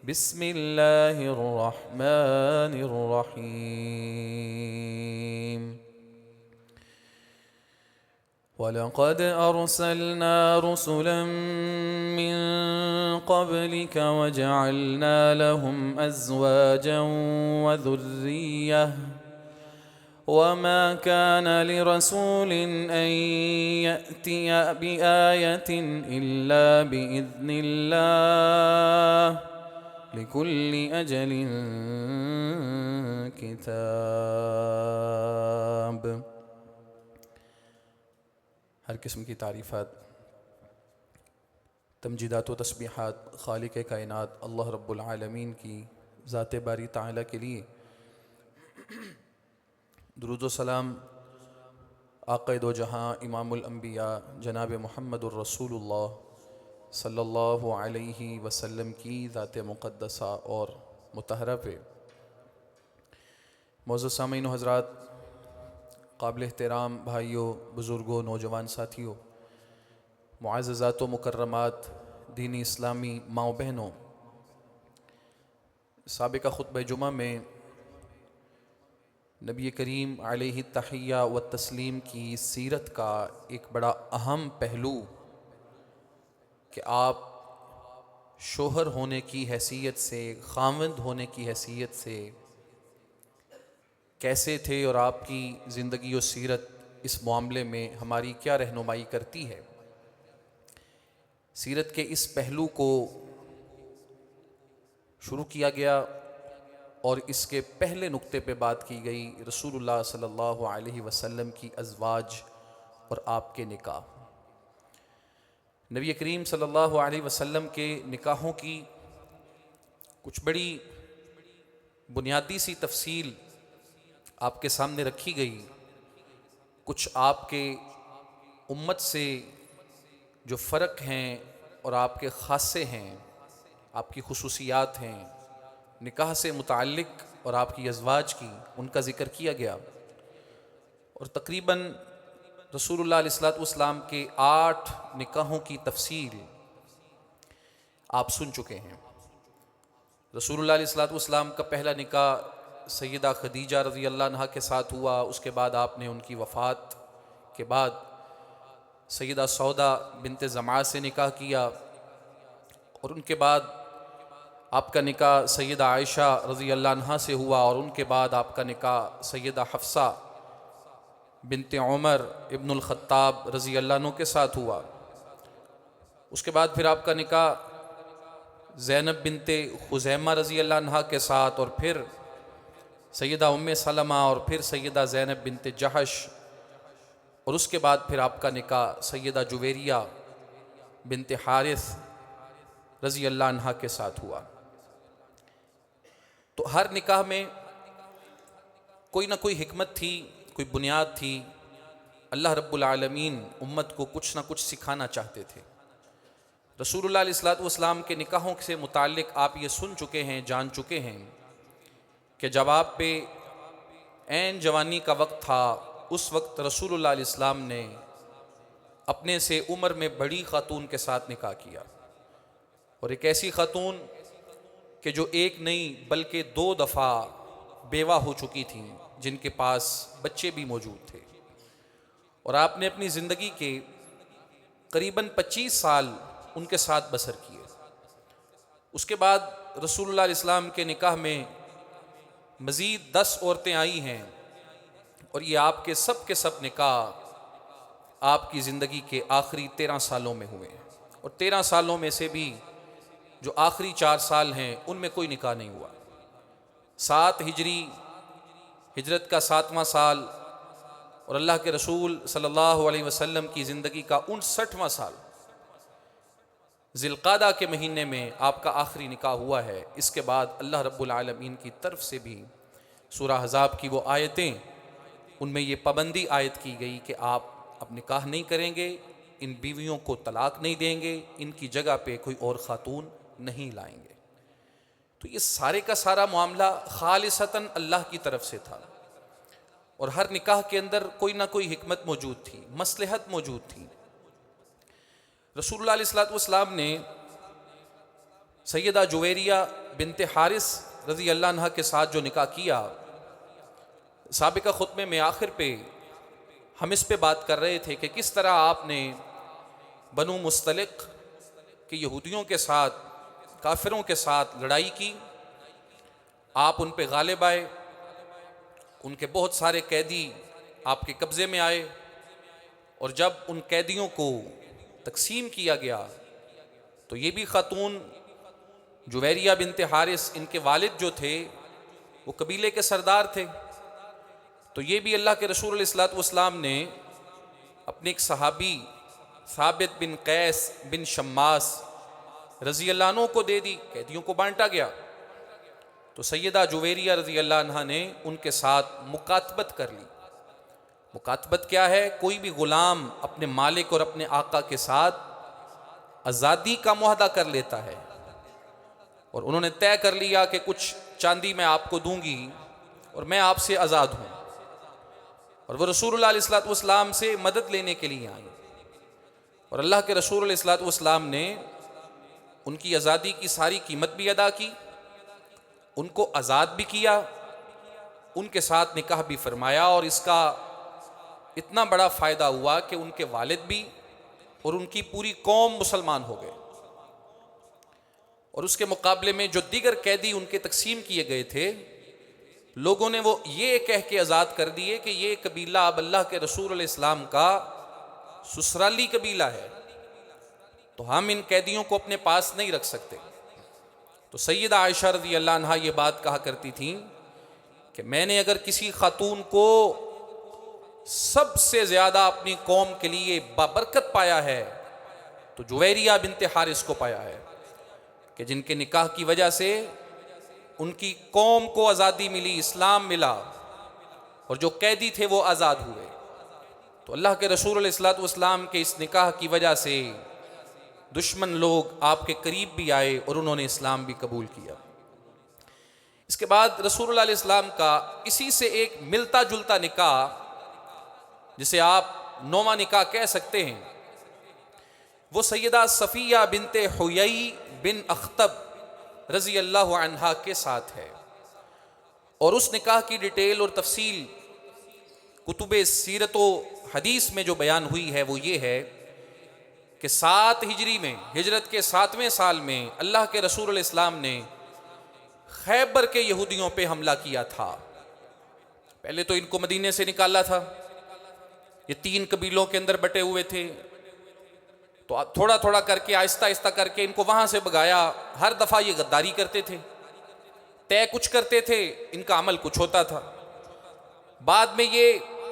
बिस्मिल्लाहिर्रहमानिर्रहीम। वलक़द अरसलना रुसुलन मिन क़ब्लिक वजअलना लहुम अज़वाजन व ज़ुर्रिय्यह वमा कान लिरसूलिन अन यअतिय बिआयतिन इल्ला बिइज़्निल्लाह लिकुल्लि अजलिन किताब। हर किस्म की तारीफ़ात, तमजीदात व तस्बीहात खालिक़ कायनात अल्लाह रब्बुल आलमीन की ज़ात बारी ताला के लिए। दुरूद व सलाम आक़ाए दो जहाँ इमामुल अंबिया जनाब मुहम्मदुर रसूलुल्लाह सल्लल्लाहु अलैहि वसल्लम की ज़ात मुक़द्दसा और मुतहरा पे। मौजूद सामीन हज़रात, काबिल एहतराम भाइयों, बुज़ुर्गों, नौजवान साथियों, मुअज़्ज़ज़ात व मुकर्रमात, दीनी इस्लामी माँ बहनों, साबिक़ा खुतबा जुमा में नबी करीम अलैहि तहिया व तस्लीम की सीरत का एक बड़ा अहम पहलू कि आप शोहर होने की हैसियत से, ख़ाविंद होने की हैसियत से कैसे थे और आपकी ज़िंदगी और सीरत इस मामले में हमारी क्या रहनुमाई करती है। सीरत के इस पहलू को शुरू किया गया और इसके पहले नुक्ते पे बात की गई रसूलुल्लाह सल्लल्लाहु अलैहि वसल्लम की अज़वाज और आपके निकाह। नबी करीम सल्लल्लाहु अलैहि वसल्लम के निकाहों की कुछ बड़ी बुनियादी सी तफसील आपके सामने रखी गई। कुछ आपके उम्मत से जो फ़र्क हैं और आपके ख़ासे हैं, आपकी खुसूसियात हैं, निकाह से मुताल्लिक़ और आपकी अज़वाज की, उनका ज़िक्र किया गया। और तकरीबन रसूलुल्लाह अलैहिस्सलातु वस्सलाम के 8 निकाहों की तफसील आप सुन चुके हैं। रसूलुल्लाह अलैहिस्सलातु वस्सलाम का पहला निकाह सैयदा खदीजा रज़ी अल्लाह अन्हा के साथ हुआ। उसके बाद आपने उनकी वफ़ात के बाद सैयदा सौदा बिनते ज़मा से निकाह किया और उनके बाद आपका निकाह सैयदा आयशा रज़ी अल्लाह अन्हा से हुआ और उनके बाद आपका निकाह सैयदा हफ्सा बिनते उमर इब्नुल ख़त्ताब रज़ी अल्लाह अन्हु के साथ हुआ। उसके बाद फिर आपका निकाह ज़ैनब बिनते खुज़ैमा रज़ी अल्लाह अन्हा के साथ और फिर सैयदा उम्मे सलमा और फिर सैयदा ज़ैनब बिनते जहश और उसके बाद फिर आपका निकाह सैयदा जुवेरिया बिनते हारिस रज़ी अल्लाह अन्हा के साथ हुआ। तो हर निकाह में कोई ना कोई हिकमत थी, कोई बुनियाद थी। अल्लाह रब्बुल आलमीन उम्मत को कुछ ना कुछ सिखाना चाहते थे। रसूलुल्लाह अलैहिस्सलातु वस्सलाम के निकाहों से मुताल्लिक़ आप ये सुन चुके हैं, जान चुके हैं कि जब आप पे ऐन जवानी का वक्त था, उस वक्त रसूलुल्लाह अलैहिस्सलाम ने अपने से उम्र में बड़ी ख़ातून के साथ निकाह किया और एक ऐसी ख़ातून कि जो एक नहीं बल्कि 2 दफ़ा बेवा हो चुकी थी, जिनके पास बच्चे भी मौजूद थे। और आपने अपनी ज़िंदगी के करीबन 25 साल उनके साथ बसर किए। उसके बाद रसूलुल्लाह अलैहिस्सलाम के निकाह में मज़ीद 10 औरतें आई हैं और ये आपके सब के सब निकाह आपकी ज़िंदगी के आखिरी 13 सालों में हुए हैं। और 13 सालों में से भी जो आखिरी 4 साल हैं उनमें कोई निकाह नहीं हुआ। 7 हिजरी, हिजरत का 7वां साल और अल्लाह के रसूल सल्लल्लाहु अलैहि वसल्लम की ज़िंदगी का 59वां साल ज़िलक़ादा के महीने में आपका आखिरी निकाह हुआ है। इसके बाद अल्लाह रब्बुल आलमीन की तरफ से भी सूरह अहज़ाब की वो आयतें, उनमें ये पाबंदी आयत की गई कि आप अब निकाह नहीं करेंगे, इन बीवियों को तलाक नहीं देंगे, इनकी जगह पे कोई और ख़ातून नहीं लाएंगे। तो ये सारे का सारा मामला खालिसतन अल्लाह की तरफ से था और हर निकाह के अंदर कोई ना कोई हिकमत मौजूद थी, मसलहत मौजूद थी। रसूलुल्लाह अलैहिस्सलातु वस्सलाम ने सैयदा जुवेरिया बिनते हारिस रज़ी अल्लाह अन्हा के साथ जो निकाह किया, साबिका खुतबे में आखिर पे हम इस पे बात कर रहे थे कि किस तरह आपने बनु मुस्तलिक के यहूदियों के साथ, काफिरों के साथ लड़ाई की। आप उन पे गालिब आए, उनके बहुत सारे कैदी आपके कब्ज़े में आए, और जब उन कैदियों को तकसीम किया गया तो ये भी खातून जुवैरिया बिनते हारिस, इनके वालिद जो थे वो कबीले के सरदार थे। तो ये भी अल्लाह के रसूल अलैहिस्सलातु वस्सलाम ने अपने एक सहाबी साबित बिन कैस बिन शम्मास रज़ी अल्लाह अन्हु को दे दी, कैदियों को बांटा गया। तो सैयदा जुवैरिया रज़ी अल्लाह अन्हा ने उनके साथ मुकातबत कर ली। मुकातबत क्या है? कोई भी गुलाम अपने मालिक और अपने आका के साथ आज़ादी का मुआहदा कर लेता है, और उन्होंने तय कर लिया कि कुछ चांदी मैं आपको दूंगी और मैं आपसे आज़ाद हूँ। और वह रसूलुल्लाह अलैहिस्सलातु वस्सलाम से मदद लेने के लिए आई, और अल्लाह के रसूल अलैहिस्सलातु वस्सलाम ने उनकी आज़ादी की सारी कीमत भी अदा की, उनको आज़ाद भी किया, उनके साथ निकाह भी फरमाया। और इसका इतना बड़ा फ़ायदा हुआ कि उनके वालिद भी और उनकी पूरी कौम मुसलमान हो गए। और उसके मुकाबले में जो दीगर कैदी उनके तकसीम किए गए थे, लोगों ने वो ये कह के आज़ाद कर दिए कि ये कबीला अब अल्लाह के रसूल अलैहिस्सलाम का ससुराली कबीला है, तो हम इन कैदियों को अपने पास नहीं रख सकते। तो सैयदा आयशा रज़ी अल्लाह अन्हा ये बात कहा करती थी कि मैंने अगर किसी खातून को सबसे ज़्यादा अपनी कौम के लिए बाबरकत पाया है तो जुवैरिया बिनते हारिस को पाया है, कि जिनके निकाह की वजह से उनकी कौम को आज़ादी मिली, इस्लाम मिला, और जो कैदी थे वो आज़ाद हुए। तो अल्लाह के रसूल अलैहिस्सलातु वस्सलाम के इस निकाह की वजह से दुश्मन लोग आपके करीब भी आए और उन्होंने इस्लाम भी कबूल किया। इसके बाद रसूलुल्लाह अलैहिस्सलाम का इसी से एक मिलता जुलता निकाह, जिसे आप नौवां निकाह कह सकते हैं, वो सैयदा सफ़िया बिनते हुयई बिन अख्तब रज़ी अल्लाह अन्हा के साथ है। और उस निकाह की डिटेल और तफसील कुतुबे सीरत व हदीस में जो बयान हुई है वो ये है कि 7 हिजरी में, हिजरत के 7वें साल में, अल्लाह के रसूल अलैहिस्सलाम ने खैबर के यहूदियों पे हमला किया था। पहले तो इनको मदीने से निकाला था, ये 3 कबीलों के अंदर बटे हुए थे, तो थोड़ा थोड़ा करके, आहिस्ता आहिस्ता करके इनको वहां से भगाया। हर दफा ये गद्दारी करते थे, तय कुछ करते थे, इनका अमल कुछ होता था। बाद में ये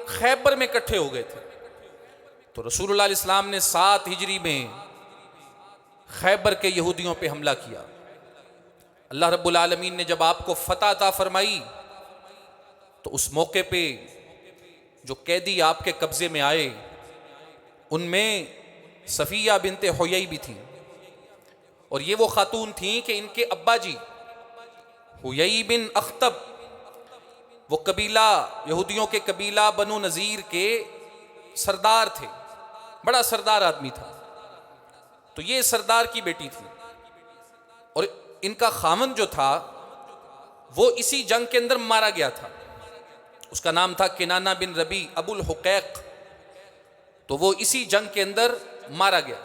खैबर में इकट्ठे हो गए थे, तो रसूलुल्लाह इस्लाम ने 7 हिजरी में खैबर के यहूदियों पे हमला किया। अल्लाह रब्बुल आलमीन ने जब आपको फतह अता फरमाई तो उस मौके पे जो कैदी आपके कब्जे में आए उनमें सफ़िया बिनते हुयई भी थी, और ये वो खातून थी कि इनके अब्बा जी हुयई बिन अख्तब, वो कबीला, यहूदियों के कबीला बनु नज़ीर के सरदार थे, बड़ा सरदार आदमी था। तो ये सरदार की बेटी थी, और इनका खामन जो था वो इसी जंग के अंदर मारा गया था। उसका नाम था किनाना बिन रबी अबुल हुकैक, तो वो इसी जंग के अंदर मारा गया।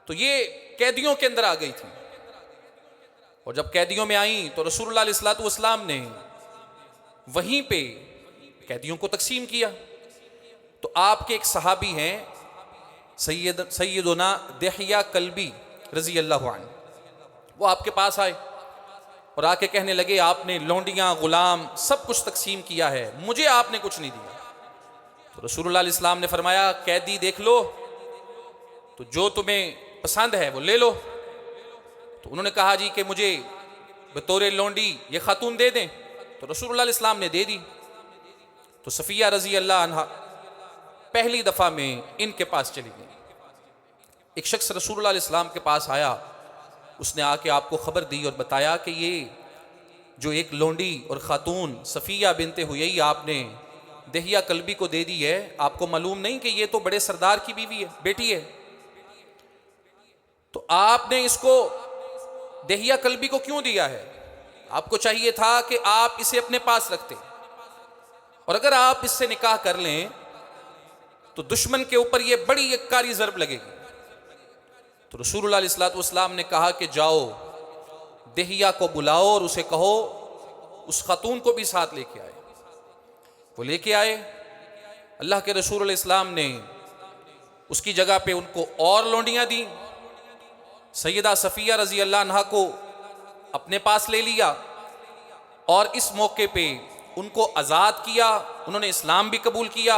तो ये कैदियों के अंदर आ गई थी, और जब कैदियों में आई तो रसूलुल्लाह अलैहिस्सलातु वस्सलाम ने वहीं पे कैदियों को तकसीम किया। तो आपके एक सहाबी हैं सैयदना दिहिया कल्बी रज़ी अल्लाहु अन्हु, वो आपके पास आए और आके कहने लगे आपने लौंडियाँ, गुलाम सब कुछ तकसीम किया है, मुझे आपने कुछ नहीं दिया। तो रसूलुल्लाह अलैहि सल्लम ने फरमाया कैदी देख लो, तो जो तुम्हें पसंद है वो ले लो। तो उन्होंने कहा जी कि मुझे बतौर लौंडी ये खातून दे दें, तो रसूलुल्लाह अलैहि सल्लम ने दे दी। तो सफ़िया रज़ी अल्लाह अन्हा पहली दफ़ा में इनके पास चली गई। एक शख्स रसूलुल्लाह अलैहि सल्लम के पास आया, उसने आके आपको ख़बर दी और बताया कि ये जो एक लौंडी और ख़ातून सफ़िया बिनते हुयई आपने दहिया कल्बी को दे दी है, आपको मालूम नहीं कि ये तो बड़े सरदार की बीवी है, बेटी है। तो आपने इसको देहिया कल्बी को क्यों दिया है? आपको चाहिए था कि आप इसे अपने पास रखते, और अगर आप इससे निकाह कर लें तो दुश्मन के ऊपर यह बड़ी एक कारी ज़रब लगेगी। तो रसूलुल्लाह अलैहि वसल्लम ने कहा कि जाओ देहिया को बुलाओ और उसे कहो उस खातून को भी साथ लेके आए। वो लेके आए। अल्लाह के रसूल अलैहि सलाम ने उसकी जगह पे उनको और लौंडियां दी। सैयदा सफ़िया रज़ी अल्लाह अन्हा को अपने पास ले लिया और इस मौके पे उनको आज़ाद किया। उन्होंने इस्लाम भी कबूल किया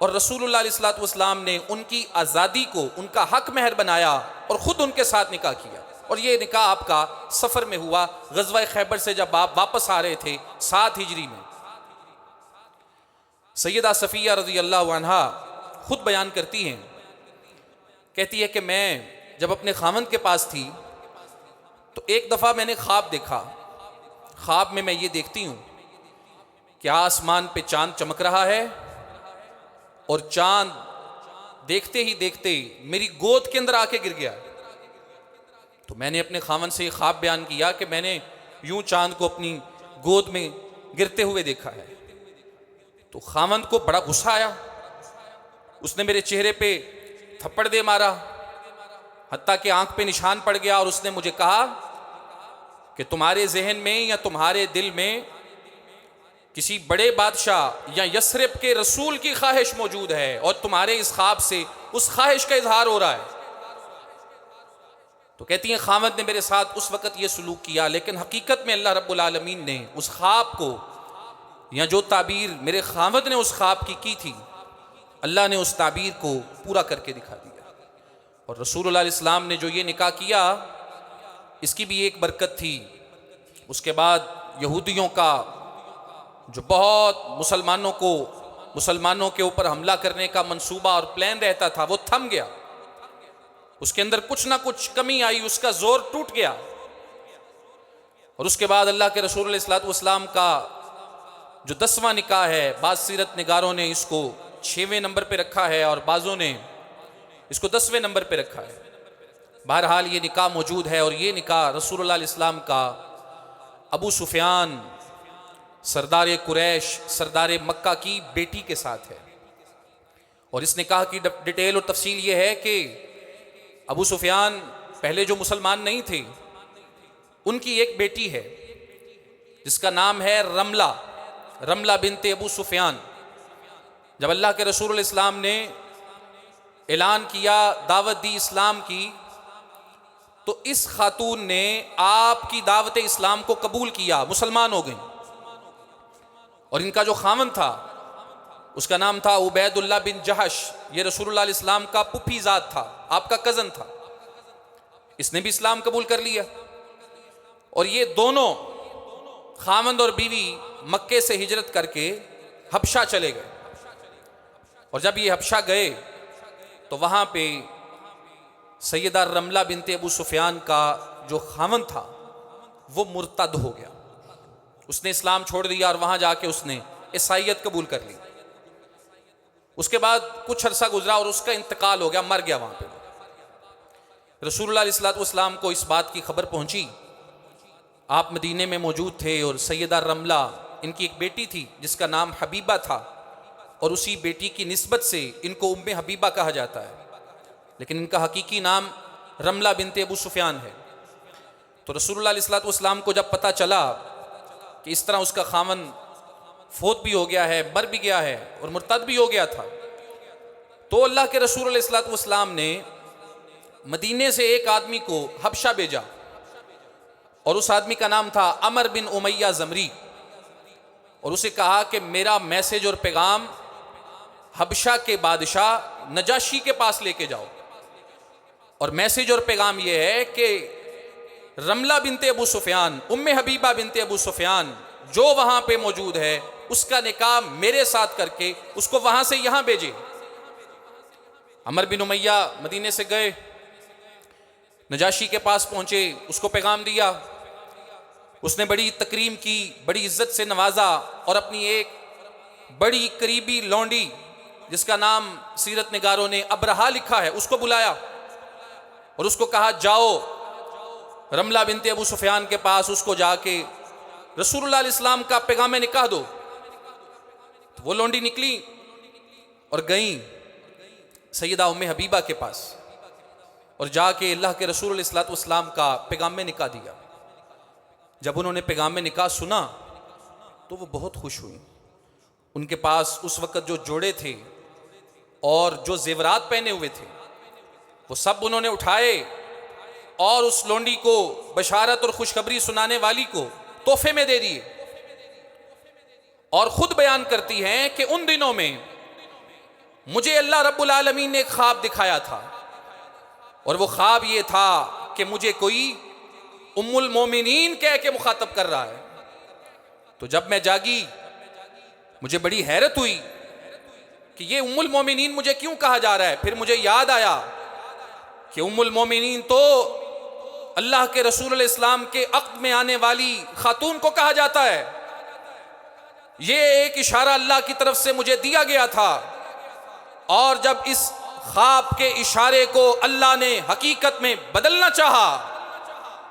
और रसूलुल्लाह अलैहि वसल्लम ने उनकी आज़ादी को उनका हक महर बनाया और ख़ुद उनके साथ निकाह किया। और ये निकाह आपका सफ़र में हुआ, ग़ज़वा खैबर से जब आप वापस आ रहे थे 7 हिजरी में। सैयदा सफ़िया रज़ी अल्लाह अन्हा खुद बयान करती हैं, कहती है कि मैं जब अपने खामन के पास थी तो एक दफ़ा मैंने ख्वाब देखा। ख्वाब में मैं ये देखती हूँ कि आसमान पे चांद चमक रहा है और चांद देखते ही देखते मेरी गोद के अंदर आके गिर गया। तो मैंने अपने खामन से ये ख्वाब बयान किया कि मैंने यूं चांद को अपनी गोद में गिरते हुए देखा है। तो खामन को बड़ा गुस्सा आया, उसने मेरे चेहरे पे थप्पड़ दे मारा, हत्ता कि आंख पे निशान पड़ गया। और उसने मुझे कहा कि तुम्हारे जहन में या तुम्हारे दिल में किसी बड़े बादशाह या यस्रिब के रसूल की ख्वाहिश मौजूद है और तुम्हारे इस ख्वाब से उस ख्वाहिश का इजहार हो रहा है। तो कहती हैं खामद ने मेरे साथ उस वक़्त ये सलूक किया, लेकिन हकीकत में अल्लाह रब्बुल आलमीन ने उस ख्वाब को या जो ताबीर मेरे खामद ने उस ख्वाब की थी, अल्लाह ने उस ताबीर को पूरा करके दिखा दिया। और रसूलुल्लाह अलैहि सलाम ने जो ये निकाह किया, इसकी भी एक बरकत थी। उसके बाद यहूदियों का जो बहुत मुसलमानों के ऊपर हमला करने का मंसूबा और प्लान रहता था, वो थम गया। उसके अंदर कुछ ना कुछ कमी आई, उसका जोर टूट गया। और उसके बाद अल्लाह के रसूल अलैहि वसल्लम का जो 10वां निकाह है, बाज़ सीरत निगारों ने इसको 6वें नंबर पे रखा है और बाज़ों ने इसको 10वें नंबर पे रखा है। बहरहाल ये निकाह मौजूद है और ये निकाह रसूलुल्लाह अलैहि वसल्लम का अबू सुफियान सरदार कुरैश सरदार मक्का की बेटी के साथ है। और इस निकाह की डिटेल और तफसील ये है कि अबू सुफियान पहले जो मुसलमान नहीं थे, उनकी एक बेटी है जिसका नाम है रमला बिनते अबू सुफियान। जब अल्लाह के रसूल इस्लाम ने ऐलान किया, दावत दी इस्लाम की, तो इस खातून ने आपकी दावत इस्लाम को कबूल किया, मुसलमान हो गई। और इनका जो खामन था उसका नाम था उबैदुल्लाह बिन जहश। ये रसूलुल्लाह अलैहि सलाम का पुफीजाद था, आपका कज़न था। इसने भी इस्लाम कबूल कर लिया। और ये दोनों खामंद और बीवी मक्के से हिजरत करके हबशा चले गए। और जब ये हबशा गए तो वहाँ पे सैयदा रमला बिनते अबू सुफियान का जो खामन था वो मुर्तद हो गया। उसने इस्लाम छोड़ दिया और वहाँ जाके उसने ईसाईयत कबूल कर ली। उसके बाद कुछ अरसा गुजरा और उसका इंतकाल हो गया, मर गया वहाँ पे। रसूलुल्लाह अलैहि वसल्लम को इस बात की खबर पहुँची। आप मदीने में मौजूद थे और सैयदा रमला, इनकी एक बेटी थी जिसका नाम हबीबा था, और उसी बेटी की निस्बत से इनको उम्मे हबीबा कहा जाता है, लेकिन इनका हकीकी नाम रमला बिनते अबू सुफियान है। तो रसूलुल्लाह अलैहि वसल्लम को जब पता चला कि इस तरह उसका खामन फोत भी हो गया है, मर भी गया है और मुर्तद भी हो गया था, तो अल्लाह के रसूल अलैहि वसल्लम ने मदीने से एक आदमी को हबशा भेजा और उस आदमी का नाम था अमर बिन उमैया ज़मरी। और उसे कहा कि मेरा मैसेज और पैगाम हबशा के बादशाह नजाशी के पास लेके जाओ। और मैसेज और पैगाम यह है कि रमला बिनते अबू सुफियान, उम्मे हबीबा बिनते अबू सुफियान जो वहां पे मौजूद है, उसका निकाह मेरे साथ करके उसको वहां से यहां भेजे। अमर बिन उमैया मदीने से गए, नजाशी के पास पहुंचे, उसको पैगाम दिया। उसने बड़ी तकरीम की, बड़ी इज्जत से नवाजा और अपनी एक बड़ी करीबी लौंडी जिसका नाम सीरत निगारों ने अबरहा लिखा है, उसको बुलाया और उसको कहा जाओ रमला बिनते अबू सुफियान के पास, उसको जाके रसूलुल्लाह इस्लाम का पैगाम निकाह दो। तो वो लौंडी निकली और गई सैयदा उम्मे हबीबा के पास और जाके अल्लाह के रसूल इस्लाम का पैगाम निकाह दिया। जब उन्होंने पैगाम निकाह सुना तो वो बहुत खुश हुई। उनके पास उस वक़्त जो जोड़े थे और जो जेवरात पहने हुए थे वो सब उन्होंने उठाए और उस लोंडी को, बशारत और खुशखबरी सुनाने वाली को तोहफे में दे दिए। और खुद बयान करती हैं कि उन दिनों में मुझे अल्लाह रब्बुल आलमीन ने एक ख्वाब दिखाया था और वो ख्वाब ये था कि मुझे कोई उम्मुल मोमिनीन कह के मुखातब कर रहा है। तो जब मैं जागी मुझे बड़ी हैरत हुई कि ये उम्मुल मोमिनीन मुझे क्यों कहा जा रहा है। फिर मुझे याद आया कि उम्मुल मोमिनीन तो अल्लाह के रसूल इस्लाम के अक़्द में आने वाली खातून को कहा जाता है। ये एक इशारा अल्लाह की तरफ से मुझे दिया गया था और जब इस ख्वाब के इशारे को अल्लाह ने हकीकत में बदलना चाहा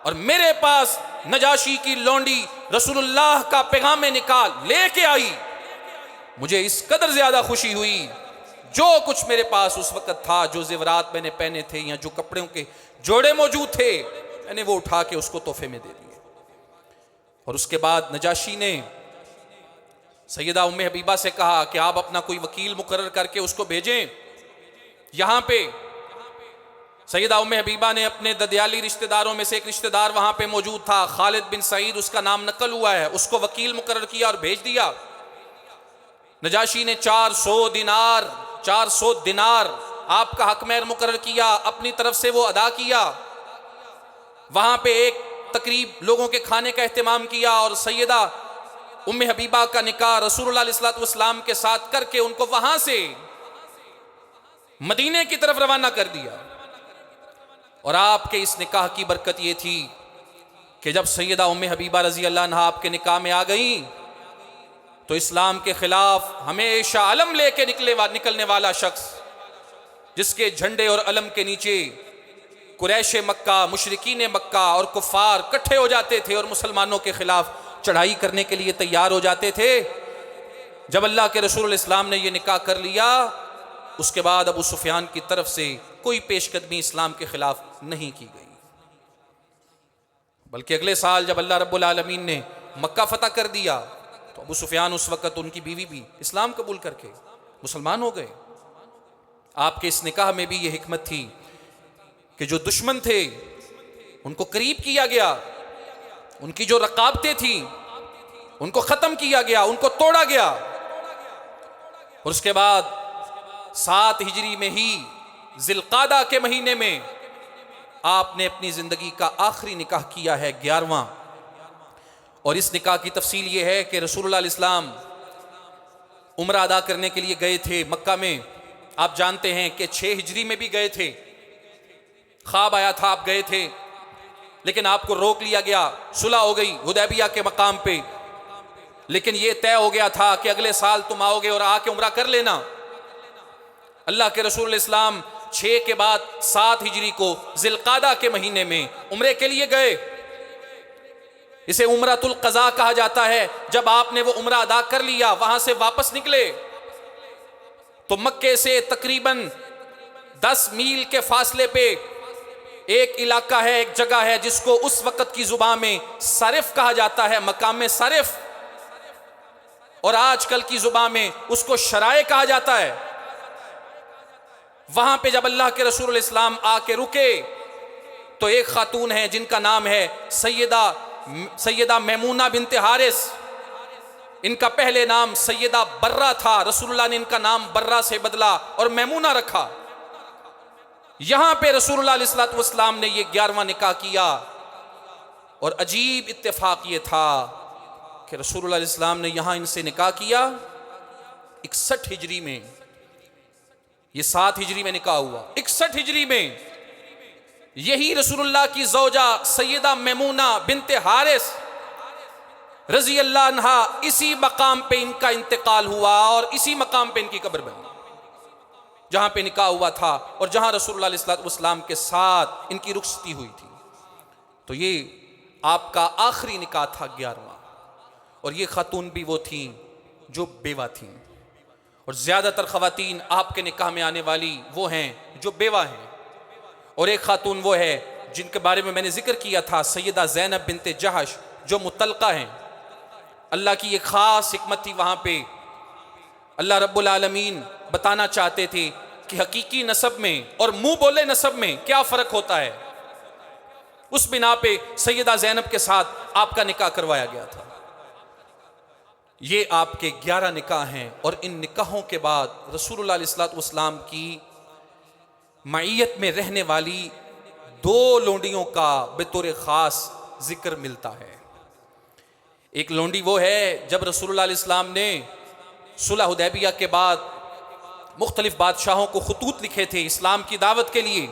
और मेरे पास नजाशी की लौंडी रसूलुल्लाह का पैगाम निकाल लेके आई, मुझे इस कदर ज्यादा खुशी हुई। जो कुछ मेरे पास उस वक्त था, जो जेवरात मैंने पहने थे या जो कपड़ों के जोड़े मौजूद थे, मैंने वो उठा के उसको तोहफे में दे दिए। और उसके बाद नजाशी ने सैयदा उम्मे हबीबा से कहा कि आप अपना कोई वकील मुकर्रर करके उसको भेजें। यहां पे सैयदा उम्मे हबीबा ने अपने ददयाली रिश्तेदारों में से एक रिश्तेदार वहां पे मौजूद था, खालिद बिन सईद उसका नाम नकल हुआ है, उसको वकील मुकर्रर किया और भेज दिया। नजाशी ने 400 दिनार आपका हकमैर मुकर्रर किया, अपनी तरफ से वो अदा किया। वहां पे एक तकरीब लोगों के खाने का एहतमाम किया और सैयदा उम्मे हबीबा का निकाह रसूलुल्लाह इस्लाम के साथ करके उनको वहां से मदीने की तरफ रवाना कर दिया। और आपके इस निकाह की बरकत ये थी कि जब सैयदा उम्मे हबीबा रजी अल्लाह अन्हा आपके निकाह में आ गई तो इस्लाम के खिलाफ हमेशा अलम लेके निकलने वाला शख्स, जिसके झंडे और अलम के नीचे कुरैश मक्का, मुशरिकीन मक्का और कुफार इकट्ठे हो जाते थे और मुसलमानों के खिलाफ चढ़ाई करने के लिए तैयार हो जाते थे। जब अल्लाह के रसूल इस्लाम ने यह निकाह कर लिया, उसके बाद अबू सुफियान की तरफ से कोई पेशकदमी इस्लाम के खिलाफ नहीं की गई। बल्कि अगले साल जब अल्लाह रब्बुल आलमीन ने मक्का फतह कर दिया तो अबू सुफियान उस वक़्त उनकी बीवी भी इस्लाम कबूल करके मुसलमान हो गए। आपके इस निकाह में भी ये हिकमत थी कि जो दुश्मन थे उनको करीब किया गया, उनकी जो रकाबतें थी उनको ख़त्म किया गया, उनको तोड़ा गया। और उसके बाद 7 हिजरी में ही जिलकादा के महीने में आपने अपनी ज़िंदगी का आखिरी निकाह किया है, 11वां। और इस निकाह की तफसील ये है कि रसूलुल्लाह इस्लाम उम्रा अदा करने के लिए गए थे मक्का में। आप जानते हैं कि 6 हिजरी में भी गए थे, ख्वाब आया था, आप गए थे, लेकिन आपको रोक लिया गया, सुलह हो गई हुदैबिया के मकाम पे। लेकिन यह तय हो गया था कि अगले साल तुम आओगे और आके उम्रा कर लेना। अल्लाह के रसूल इस्लाम 6 के बाद 7 हिजरी को जिलकादा के महीने में उम्रे के लिए गए। इसे उम्रतुल क़ज़ा कहा जाता है। जब आपने वो उम्रा अदा कर लिया, वहां से वापस निकले तो मक्के से तकरीबन 10 मील के फासले पे एक इलाका है, एक जगह है जिसको उस वक़्त की जुबान में सरिफ कहा जाता है, मकाम में सरिफ, और आजकल की जुबान में उसको शराए कहा जाता है। वहां पे जब अल्लाह के रसूल इस्लाम आके रुके तो एक खातून है जिनका नाम है सैयदा मैमूना बिनते हारिस। इनका पहले नाम सैयदा बर्रा था, रसूलुल्लाह ने इनका नाम बर्रा से बदला और मैमूना रखा। यहां पे रसूलुल्लाह अलैहि वसल्लम ने ये 11वां निकाह किया। और अजीब इत्तेफाक ये था कि रसूलुल्लाह अलैहि वसल्लम ने यहां इनसे निकाह किया 61 हिजरी में। ये 7 हिजरी में निकाह हुआ, 61 हिजरी में यही रसूलुल्लाह की ज़ौजा सैयदा मैमूना बिनते हारिस रजी अल्लाह अन्हा, इसी मकाम पे इनका इंतकाल हुआ और इसी मकाम पे इनकी कब्र बनी जहां पे निकाह हुआ था और जहां रसूलुल्लाह अलैहि वसल्लम के साथ इनकी रुखसती हुई थी। तो ये आपका आखिरी निकाह था 11वां, और ये खातून भी वो थीं जो बेवा थीं, और ज़्यादातर ख़वातीन आपके निकाह में आने वाली वो हैं जो बेवा हैं, और एक खातून वो है जिनके बारे में मैंने जिक्र किया था, सैयदा ज़ैनब बिनते जहश, जो मुतल्का हैं। अल्लाह की एक ख़ास हिकमत थी वहाँ पे। अल्लाह रब्बुल आलमीन बताना चाहते थे कि हकीकी नसब में और मुंह बोले नसब में क्या फ़र्क होता है। उस बिना पे सैयदा ज़ैनब के साथ आपका निकाह करवाया गया था। ये आपके 11 निकाह हैं, और इन निकाहों के बाद रसूलुल्लाह अलैहि वसल्लम की मईयत में रहने वाली 2 लोंडियों का बेतौर ख़ास जिक्र मिलता है। एक लोंडी वो है जब रसूलुल्लाह अलैहि वसल्लम ने सुलह हुदैबिया के बाद मुख्तलिफ बादशाहों को खतूत लिखे थे इस्लाम की दावत के लिए,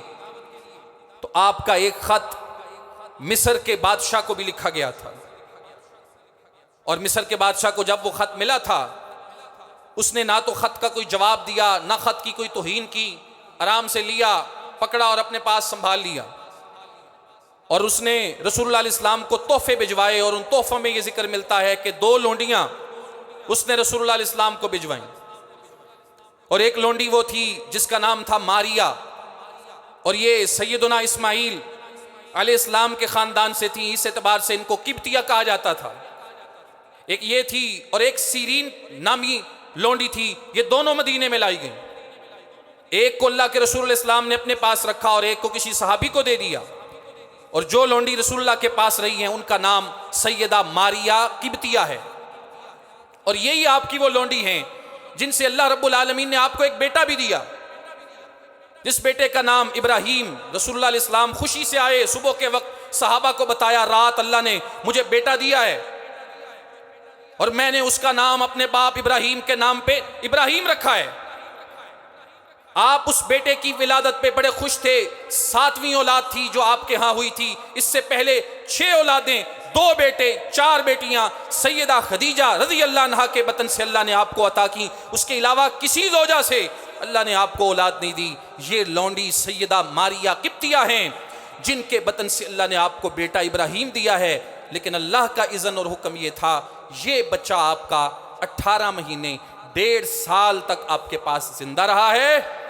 तो आपका एक ख़त मिस्र के बादशाह को भी लिखा गया था, और मिस्र के बादशाह को जब वो ख़त मिला था, उसने ना तो ख़त का कोई जवाब दिया, ना ख़त की कोई तौहीन की, आराम से लिया, पकड़ा और अपने पास संभाल लिया। और उसने रसूलुल्लाह अलैहि वसल्लम को तोहफे भिजवाए, और उन तोहफों में ये जिक्र मिलता है कि 2 लोंडियां उसने रसूलुल्लाह अलैहि वसल्लम को भिजवाई, और एक लोंडी वो थी जिसका नाम था मारिया, और ये सैयदना इस्माइल अलैहिस्सलाम के ख़ानदान से थी। इस एतबार से इनको किब्तिया कहा जाता था। एक ये थी, और एक सीरीन नामी लोंडी थी। ये दोनों मदीने में लाई गई। एक को अल्लाह के रसूल अलैहि सलाम ने अपने पास रखा, और एक को किसी सहाबी को दे दिया। और जो लोंडी रसूलुल्लाह के पास रही हैं उनका नाम सैयदा मारिया किब्तिया है। और यही आपकी वो लोंडी हैं जिनसे अल्लाह रब्बुल आलमीन ने आपको एक बेटा भी दिया, जिस बेटे का नाम इब्राहीम। रसूलुल्लाह अलैहि सलाम खुशी से आए, सुबह के वक्त सहाबा को बताया, रात अल्लाह ने मुझे बेटा दिया है, और मैंने उसका नाम अपने बाप इब्राहीम के नाम पे इब्राहीम रखा है। आप उस बेटे की विलादत पे बड़े खुश थे। 7वीं औलाद थी जो आपके यहाँ हुई थी। इससे पहले 6 औलादें, 2 बेटे, 4 बेटियां सैयदा खदीजा रज़ी अल्लाह अन्हा के बतन से अल्लाह ने आपको अता की। उसके अलावा किसी ज़ौजा से अल्लाह ने आपको औलाद नहीं दी। ये लौंडी सैयदा मारिया किब्तिया हैं, जिनके बतन से अल्लाह ने आपको बेटा इब्राहीम दिया है। लेकिन अल्लाह का इज़्न और हुक्म ये था, ये बच्चा आपका 18 महीने 1.5 साल तक आपके पास जिंदा रहा है,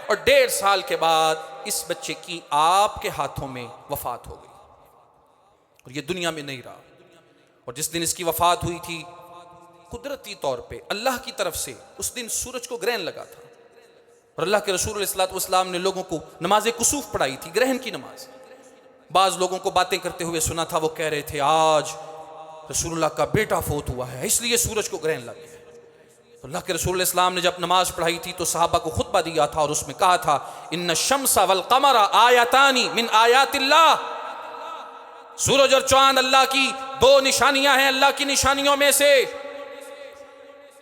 और 1.5 साल के बाद इस बच्चे की आपके हाथों में वफात हो गई, और ये दुनिया में नहीं रहा। और जिस दिन इसकी वफात हुई थी, कुदरती तौर पे अल्लाह की तरफ से उस दिन सूरज को ग्रहण लगा था, और अल्लाह के रसूल अलैहि वसल्लम ने लोगों को नमाज कुसूफ पढ़ाई थी, ग्रहण की नमाज। बाज़ लोगों को बातें करते हुए सुना था, वो कह रहे थे आज रसूलुल्लाह का बेटा फोत हुआ है, इसलिए सूरज को ग्रहण लग गया। तो अल्लाह के रसूल इस्लाम ने जब नमाज पढ़ाई थी तो सहाबा को खुतबा दिया था, और उसमें कहा था, इन्ना शम्सा वल कमरा आयतानी मिन आयातिल्लाह, सूरज और चांद अल्लाह की 2 निशानियां हैं, अल्लाह की निशानियों में से।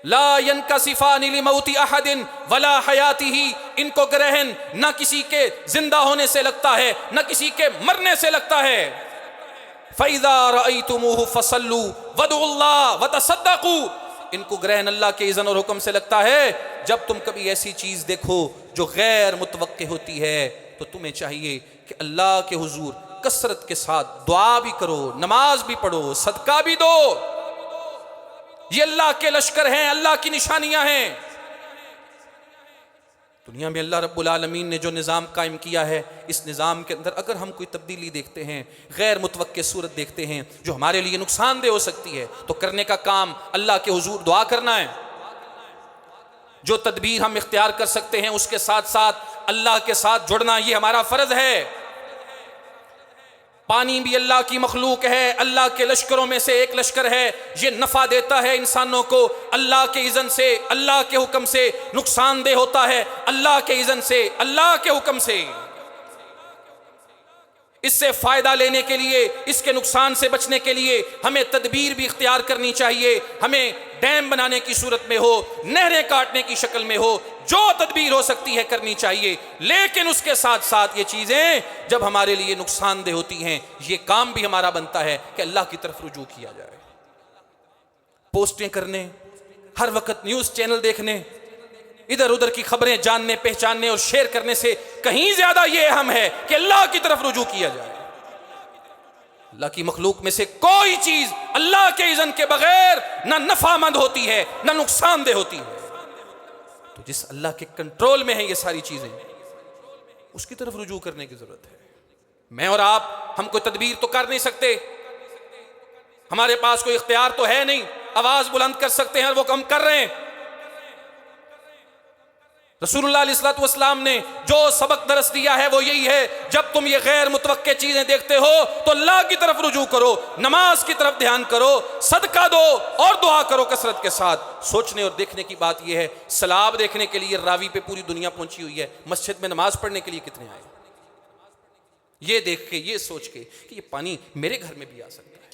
ला यनकसिफानि लिमौति अहदिन वला हयातिही, इनको ग्रहण न किसी के जिंदा होने से लगता है, न किसी के मरने से लगता है। फ़इज़ा रअयतुमूहु फसल्लू वदउल्लाह वतसद्दक़ू, इनको ग्रहण अल्लाह के इज़्न और हुक्म से लगता है। जब तुम कभी ऐसी चीज़ देखो जो गैर मुतवक्के होती है, तो तुम्हें चाहिए कि अल्लाह के हुजूर कसरत के साथ दुआ भी करो, नमाज भी पढ़ो, सदका भी दो। ये अल्लाह के लश्कर हैं, अल्लाह की निशानियां हैं। दुनिया में अल्लाह रब्बुल आलमीन ने जो निज़ाम कायम किया है, इस निज़ाम के अंदर अगर हम कोई तब्दीली देखते हैं, गैर मुतवक्के सूरत देखते हैं जो हमारे लिए नुकसानदेह हो सकती है, तो करने का काम अल्लाह के हुजूर दुआ करना है। जो तदबीर हम इख्तियार कर सकते हैं, उसके साथ साथ अल्लाह के साथ जुड़ना, ये हमारा फ़र्ज है। पानी भी अल्लाह की मखलूक है, अल्लाह के लश्करों में से एक लश्कर है। ये नफ़ा देता है इंसानों को अल्लाह के इज़्न से, अल्लाह के हुक्म से। नुकसानदेह होता है अल्लाह के इज़्न से, अल्लाह के हुक्म से। इससे फ़ायदा लेने के लिए, इसके नुकसान से बचने के लिए हमें तदबीर भी इख्तियार करनी चाहिए। हमें डैम बनाने की सूरत में हो, नहरें काटने की शक्ल में हो, जो तदबीर हो सकती है करनी चाहिए। लेकिन उसके साथ साथ ये चीज़ें जब हमारे लिए नुकसानदेह होती हैं, ये काम भी हमारा बनता है कि अल्लाह की तरफ रुजू किया जाए। पोस्टें करने, हर वक्त न्यूज़ चैनल देखने, इधर उधर की खबरें जानने, पहचानने और शेयर करने से कहीं ज्यादा ये अहम है कि अल्लाह की तरफ रुजू किया जाए। अल्लाह की मखलूक में से कोई चीज अल्लाह के इज़्न के बगैर ना नफामंद होती है ना नुकसानदेह होती है। तो जिस अल्लाह के कंट्रोल में है ये सारी चीजें, उसकी तरफ रुजू करने की जरूरत है। मैं और आप, हम कोई तदबीर तो कर नहीं सकते, हमारे पास कोई इख्तियार तो है नहीं, आवाज बुलंद कर सकते हैं और वो हम कर रहे हैं। रसूलुल्लाह अलैहि वसल्लम ने जो सबक दरस दिया है वो यही है, जब तुम ये गैर मुतवक्के चीजें देखते हो तो अल्लाह की तरफ रुजू करो, नमाज की तरफ ध्यान करो, सदका दो और दुआ करो कसरत के साथ। सोचने और देखने की बात यह है, सलाब देखने के लिए रावी पे पूरी दुनिया पहुंची हुई है, मस्जिद में नमाज पढ़ने के लिए कितने आए? ये देख के, ये सोच के कि ये पानी मेरे घर में भी आ सकता है।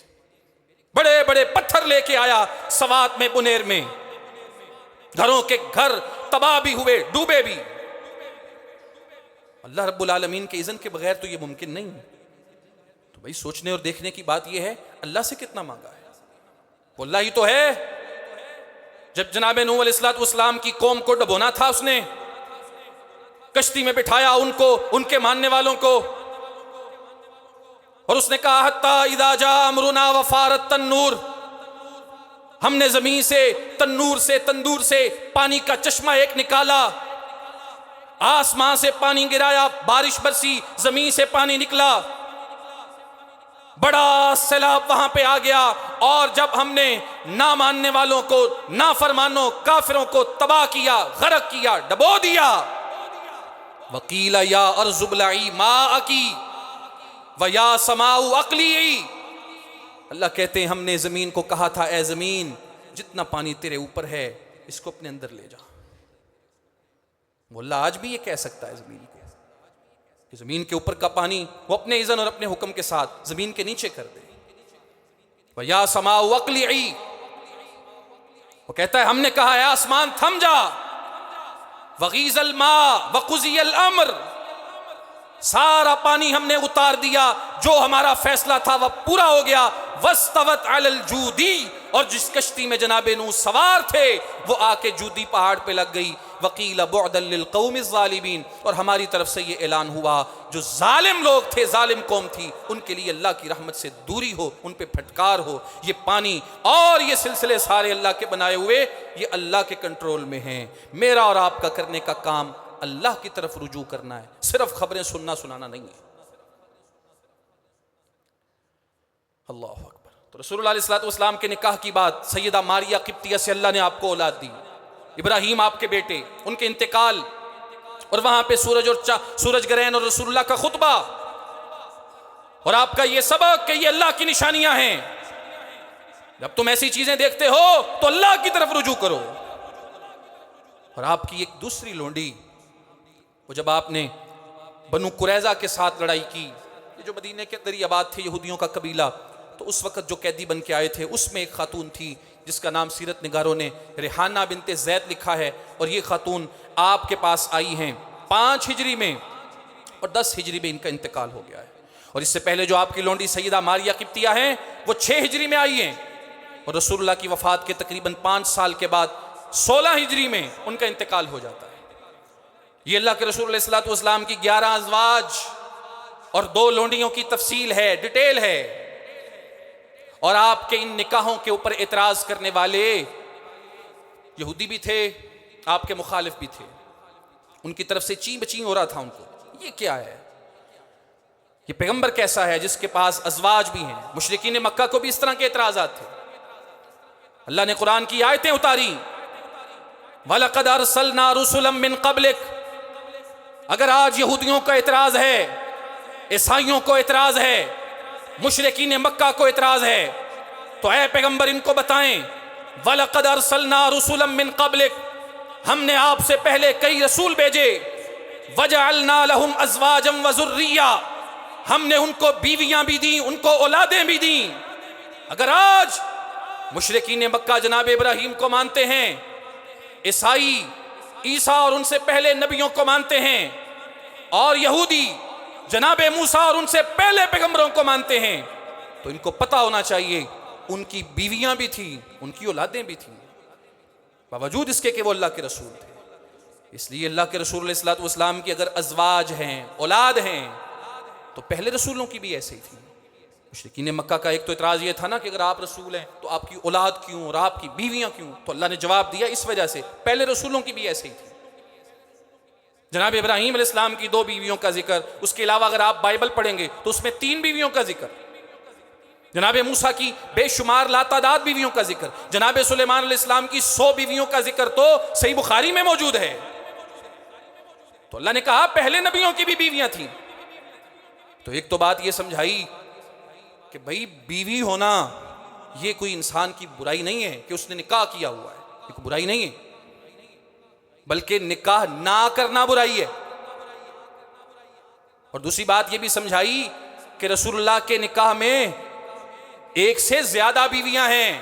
बड़े बड़े पत्थर लेके आया सवात में, बुनेर में, घरों के घर तबाह भी हुए, डूबे भी। अल्लाह रब्बुल आलमीन के इज़्न के बगैर तो ये मुमकिन नहीं है। तो भाई सोचने और देखने की बात ये है, अल्लाह से कितना मांगा है? वो अल्लाह ही तो है। जब जनाब नूह अलैहिस्सलाम की कौम को डुबोना था, उसने कश्ती में बिठाया उनको, उनके मानने वालों को, और उसने कहा हत्ता इदा जा अमरुना वफारत तन्नूर, हमने जमीन से, तन्नूर से, तंदूर से पानी का चश्मा एक निकाला, आसमां से पानी गिराया, बारिश बरसी, जमीन से पानी निकला, बड़ा सैलाब वहां पे आ गया। और जब हमने ना मानने वालों को, ना फरमानों काफिरों को तबाह किया, गरक किया, डबो दिया, वकीला या अर्जुबलाई माअकी व या समाउ अकली, अल्लाह कहते हैं हमने जमीन को कहा था, ए जमीन जितना पानी तेरे ऊपर है इसको अपने अंदर ले जा। वो अल्लाह आज भी ये कह सकता है जमीन के, कि जमीन के ऊपर का पानी वो अपने इज़्न और अपने हुक्म के साथ जमीन के नीचे कर दे। वया समाउ अकली, वो कहता है हमने कहा है आसमान थम जा, वगीज़ल मा वकुज़ियल अम्र, सारा पानी हमने उतार दिया, जो हमारा फैसला था वह पूरा हो गया। वस्तवत अलल जूदी, और जिस कश्ती में जनाबे नूह सवार थे वो आके जूदी पहाड़ पे लग गई। वकील बुअदल लिल कौमिज़ ज़ालिमीन, और हमारी तरफ से ये ऐलान हुआ जो जालिम लोग थे, जालिम कौम थी, उनके लिए अल्लाह की रहमत से दूरी हो, उन पे फटकार हो। ये पानी और ये सिलसिले सारे अल्लाह के बनाए हुए, ये अल्लाह के कंट्रोल में हैं। मेरा और आपका करने का काम अल्लाह की तरफ रुजू करना है, सिर्फ खबरें सुनना सुनाना नहीं है। अल्लाह अकबर। तो रसूलुल्लाह अलैहि वसल्लम के निकाह की बात, सैयदा मारिया किप्तिया से अल्लाह ने आपको औलाद दी, इब्राहिम आपके बेटे, उनके इंतकाल, और वहां पे सूरज ग्रहण और रसूलुल्लाह का खुतबा, और आपका ये सबक कि ये अल्लाह की निशानियां हैं। जब तुम ऐसी चीजें देखते हो तो अल्लाह की तरफ रुजू करो। और आपकी एक दूसरी लोंडी, वो जब आपने बनु कुरैजा के साथ लड़ाई की, ये जो मदीने के अंदर ही आबाद थे यहूदियों का कबीला, तो उस वक्त जो कैदी बन के आए थे उसमें एक खातून थी जिसका नाम सीरत निगारों ने रेहाना बिनते जैद लिखा है। और ये खातून आपके पास आई हैं 5 हिजरी में, और 10 हिजरी में इनका इंतकाल हो गया है। और इससे पहले जो आपकी लोंडी सैयदा मारिया किप्तिया हैं वो 6 हिजरी में आई हैं, और रसूलुल्लाह की वफात के तकरीबन 5 साल के बाद 16 हिजरी में उनका इंतकाल हो जाता है। ये अल्लाह के रसूल अलैहि वसल्लम की 11 अज़वाज और 2 लोंडियों की तफसील है, डिटेल है। और आपके इन निकाहों के ऊपर एतराज करने वाले यहूदी भी थे, आपके मुखालिफ भी थे, उनकी तरफ से ची बची हो रहा था उनको, ये क्या है, ये पैगंबर कैसा है जिसके पास अज़वाज भी हैं। मुशरिकीन मक्का को भी इस तरह के एतराज़ात थे। अल्लाह ने कुरान की आयतें उतारी, वलक़द अरसलना रुसुलन मिन क़ब्लिक। अगर आज यहूदियों का एतराज है, ईसाइयों को एतराज है, मुशरिकीन मक्का को एतराज है, तो ऐ पैगंबर इनको बताएं, वलक़द अरसलना रुसुलन मिन क़ब्लिक, हमने आपसे पहले कई रसूल भेजे, वजअलना लहुम अज़वाजन व ज़ुर्रिया, हमने उनको बीवियां भी दी, उनको औलादें भी दी। अगर आज मुशरिकीन मक्का जनाब इब्राहिम को मानते हैं, ईसाई ईसा और उनसे पहले नबियों को मानते हैं, और यहूदी जनाब मूसा और उनसे पहले पैगंबरों को मानते हैं, तो इनको पता होना चाहिए उनकी बीवियां भी थी, उनकी औलादें भी थी, बावजूद इसके कि वो अल्लाह के रसूल थे। इसलिए अल्लाह के रसूल अलैहि वसल्लम की अगर अज़वाज हैं, औलाद हैं, तो पहले रसूलों की भी ऐसे ही थी। मुशरिकीन मक्का का एक तो इतराज़ ये था ना कि अगर आप रसूल हैं तो आपकी औलाद क्यों और आपकी बीवियां क्यों? तो अल्लाह ने जवाब दिया, इस वजह से पहले रसूलों की भी ऐसे ही थी। जनाब इब्राहीम अलैहिस्सलाम की 2 बीवियों का जिक्र, उसके अलावा अगर आप बाइबल पढ़ेंगे तो उसमें 3 बीवियों का जिक्र, जनाब मूसा की बेशुमार लातादाद बीवियों का जिक्र, जनाब सुलेमान अलैहिस्सलाम की 100 बीवियों का जिक्र तो सही बुखारी में मौजूद है। तो अल्लाह ने कहा पहले नबियों की भी बीवियां थी। तो एक तो बात यह समझाई कि भाई बीवी होना ये कोई इंसान की बुराई नहीं है कि उसने निकाह किया हुआ है, ये कोई बुराई नहीं है, बल्कि निकाह ना करना बुराई है। और दूसरी बात यह भी समझाई कि रसूलुल्लाह के निकाह में 1 से ज्यादा बीवियां हैं,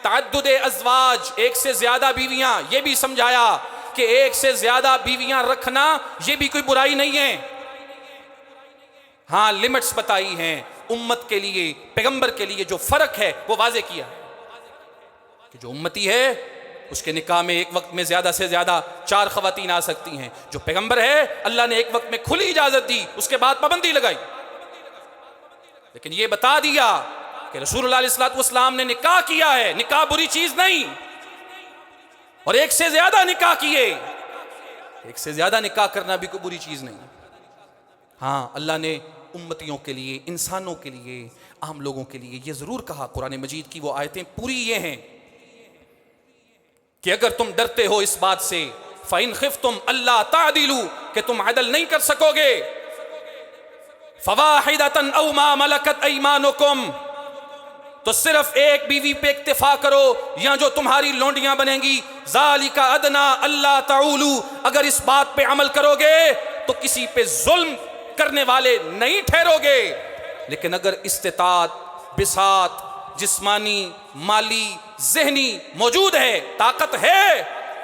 तअद्दुद अज़वाज, 1 से ज्यादा बीवियां। यह भी समझाया कि 1 से ज्यादा बीवियां रखना यह भी कोई बुराई नहीं है। हाँ, लिमिट्स बताई हैं, उम्मत के लिए, पैगंबर के लिए जो फर्क है वो वाजे किया कि जो उम्मती है उसके निकाह में एक वक्त में ज्यादा से ज्यादा 4 खवातीन आ सकती हैं। जो पैगंबर है अल्लाह ने एक वक्त में खुली इजाजत दी, उसके बाद पाबंदी लगाई। लेकिन ये बता दिया कि रसूलुल्लाह अलैहि वसल्लम ने निकाह किया है, निकाह बुरी चीज नहीं। और 1 से ज्यादा निकाह किए, 1 से ज्यादा निकाह करना भी कोई बुरी चीज नहीं। हाँ, अल्लाह ने उम्मतियों के लिए, इंसानों के लिए, आम लोगों के लिए ये जरूर कहा। कुरान मजीद की वो आयतें पूरी ये हैं कि अगर तुम डरते हो इस बात से, फ़इन खिफ्तुम अल्ला तादिलू, कि तुम अदल नहीं कर सकोगे, फवाहिदतन औ मा मलकत ऐमानुकुम, तो सिर्फ एक बीवी पे इक्तिफा करो या जो तुम्हारी लोंडियां बनेंगी। ज़ालिका अदना अल्ला ताउलू, अगर इस बात पे अमल करोगे तो किसी पे जुल्म करने वाले नहीं ठहरोगे। लेकिन अगर इस्तिताअत, बिसात, जिस्मानी, माली, ज़हनी मौजूद है, ताकत है,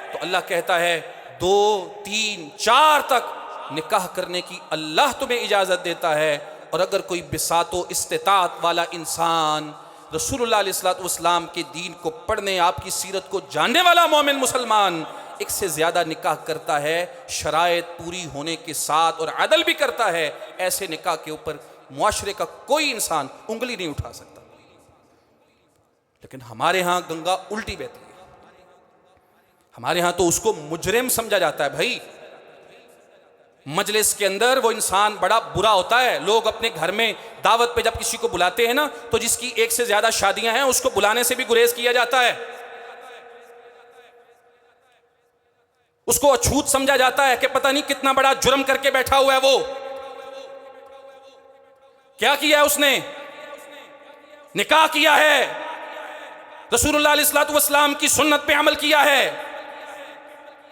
तो अल्लाह कहता है 2, 3, 4 तक निकाह करने की अल्लाह तुम्हें इजाज़त देता है। और अगर कोई बिसातो इस्तिताअत वाला इंसान, रसूलुल्लाह अलैहि वसल्लम के दीन को पढ़ने, आपकी सीरत को जानने वाला मोमिन मुसलमान 1 से ज़्यादा निकाह करता है, शराइत पूरी होने के साथ, और अदल भी करता है, ऐसे निकाह के ऊपर मुआशरे का कोई इंसान उंगली नहीं उठा सकता। लेकिन हमारे यहाँ गंगा उल्टी बहती है। हमारे यहाँ तो उसको मुजरिम समझा जाता है। भाई, मजलिस के अंदर वो इंसान बड़ा बुरा होता है। लोग अपने घर में दावत पे जब किसी को बुलाते हैं ना, तो जिसकी 1 से ज्यादा शादियां हैं उसको बुलाने से भी गुरेज किया जाता है, उसको अछूत समझा जाता है कि पता नहीं कितना बड़ा जुर्म करके बैठा हुआ है। वो क्या किया है उसने? निकाह किया है, रसूलुल्लाह अलैहि वसल्लम की सुन्नत पे अमल किया है।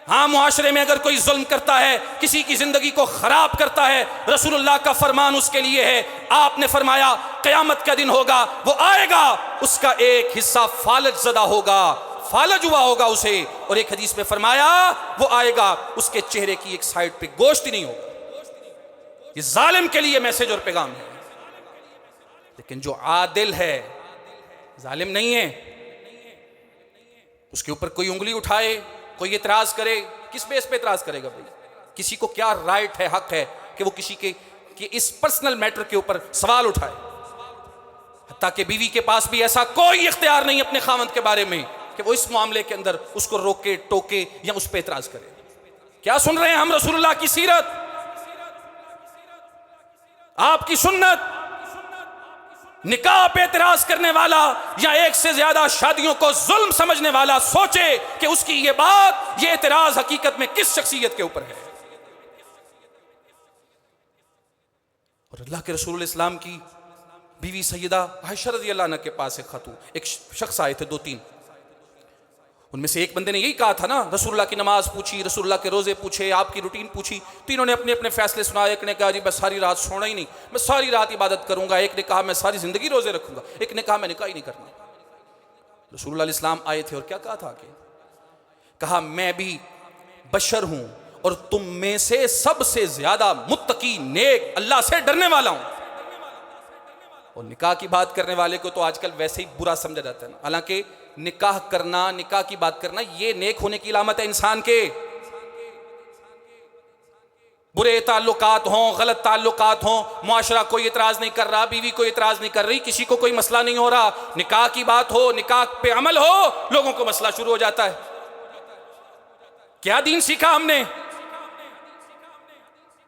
हाँ, मुआशरे में अगर कोई जुल्म करता है, किसी की जिंदगी को खराब करता है, रसूलुल्लाह का फरमान उसके लिए है। आपने फरमाया क़यामत का दिन होगा, वो आएगा, उसका एक हिस्सा फालज ज़दा होगा, फालज हुआ होगा उसे। और एक हदीस में फरमाया वो आएगा, उसके चेहरे की एक साइड पे गोश्त ही नहीं होगा। ये जालिम के लिए मैसेज और पैगाम है। लेकिन जो आदिल है, जालिम नहीं है, उसके ऊपर कोई उंगली उठाए, कोई एतराज करे, किस बेस पे एतराज करेगा? भाई, किसी को क्या राइट है, हक है कि वो किसी के कि इस पर्सनल मैटर के ऊपर सवाल उठाए? हत्ता कि बीवी के पास भी ऐसा कोई इख्तियार नहीं अपने खामंद के बारे में कि वो इस मामले के अंदर उसको रोके, टोके या उस पर एतराज करे। क्या सुन रहे हैं हम? रसूलुल्लाह की सीरत, आपकी सुन्नत। निकाह पे एतराज करने वाला या 1 से ज्यादा शादियों को जुल्म समझने वाला सोचे कि उसकी ये बात, ये एतराज हकीकत में किस शख्सियत के ऊपर है। और अल्लाह के रसूल इस्लाम की बीवी सैयदा आयशा रज़ियल्लाहु अन्हा के पास एक शख्स आए थे, 2-3। उनमें से एक बंदे ने यही कहा था ना, रसूलुल्लाह की नमाज पूछी, रसूलुल्लाह के रोजे पूछे, आपकी रूटीन पूछी। तीनों ने अपने अपने फैसले सुनाए। एक ने कहा जी मैं सारी रात सोना ही नहीं, मैं सारी रात इबादत करूंगा। एक ने कहा मैं सारी जिंदगी रोजे रखूंगा। एक ने कहा मैं निकाह ही नहीं करना। रसूलुल्लाह अलैहि सलाम आए थे और क्या कहा था कि कहा मैं भी बशर हूं और तुम में से सबसे ज्यादा मुत्तकी, नेक, अल्लाह से डरने वाला हूं। और निकाह की बात करने वाले को तो आजकल वैसे ही बुरा समझा जाता है। हालांकि निकाह करना, निकाह की बात करना, ये नेक होने की इलामत है इंसान के। बुरे ताल्लुकात हों, गलत ताल्लुकात हों, मुआशरा कोई इतराज़ नहीं कर रहा, बीवी कोई इतराज़ नहीं कर रही, किसी को कोई मसला नहीं हो रहा, निकाह की बात हो, निकाह पे अमल हो, लोगों को मसला शुरू हो जाता है। क्या दीन सीखा हमने?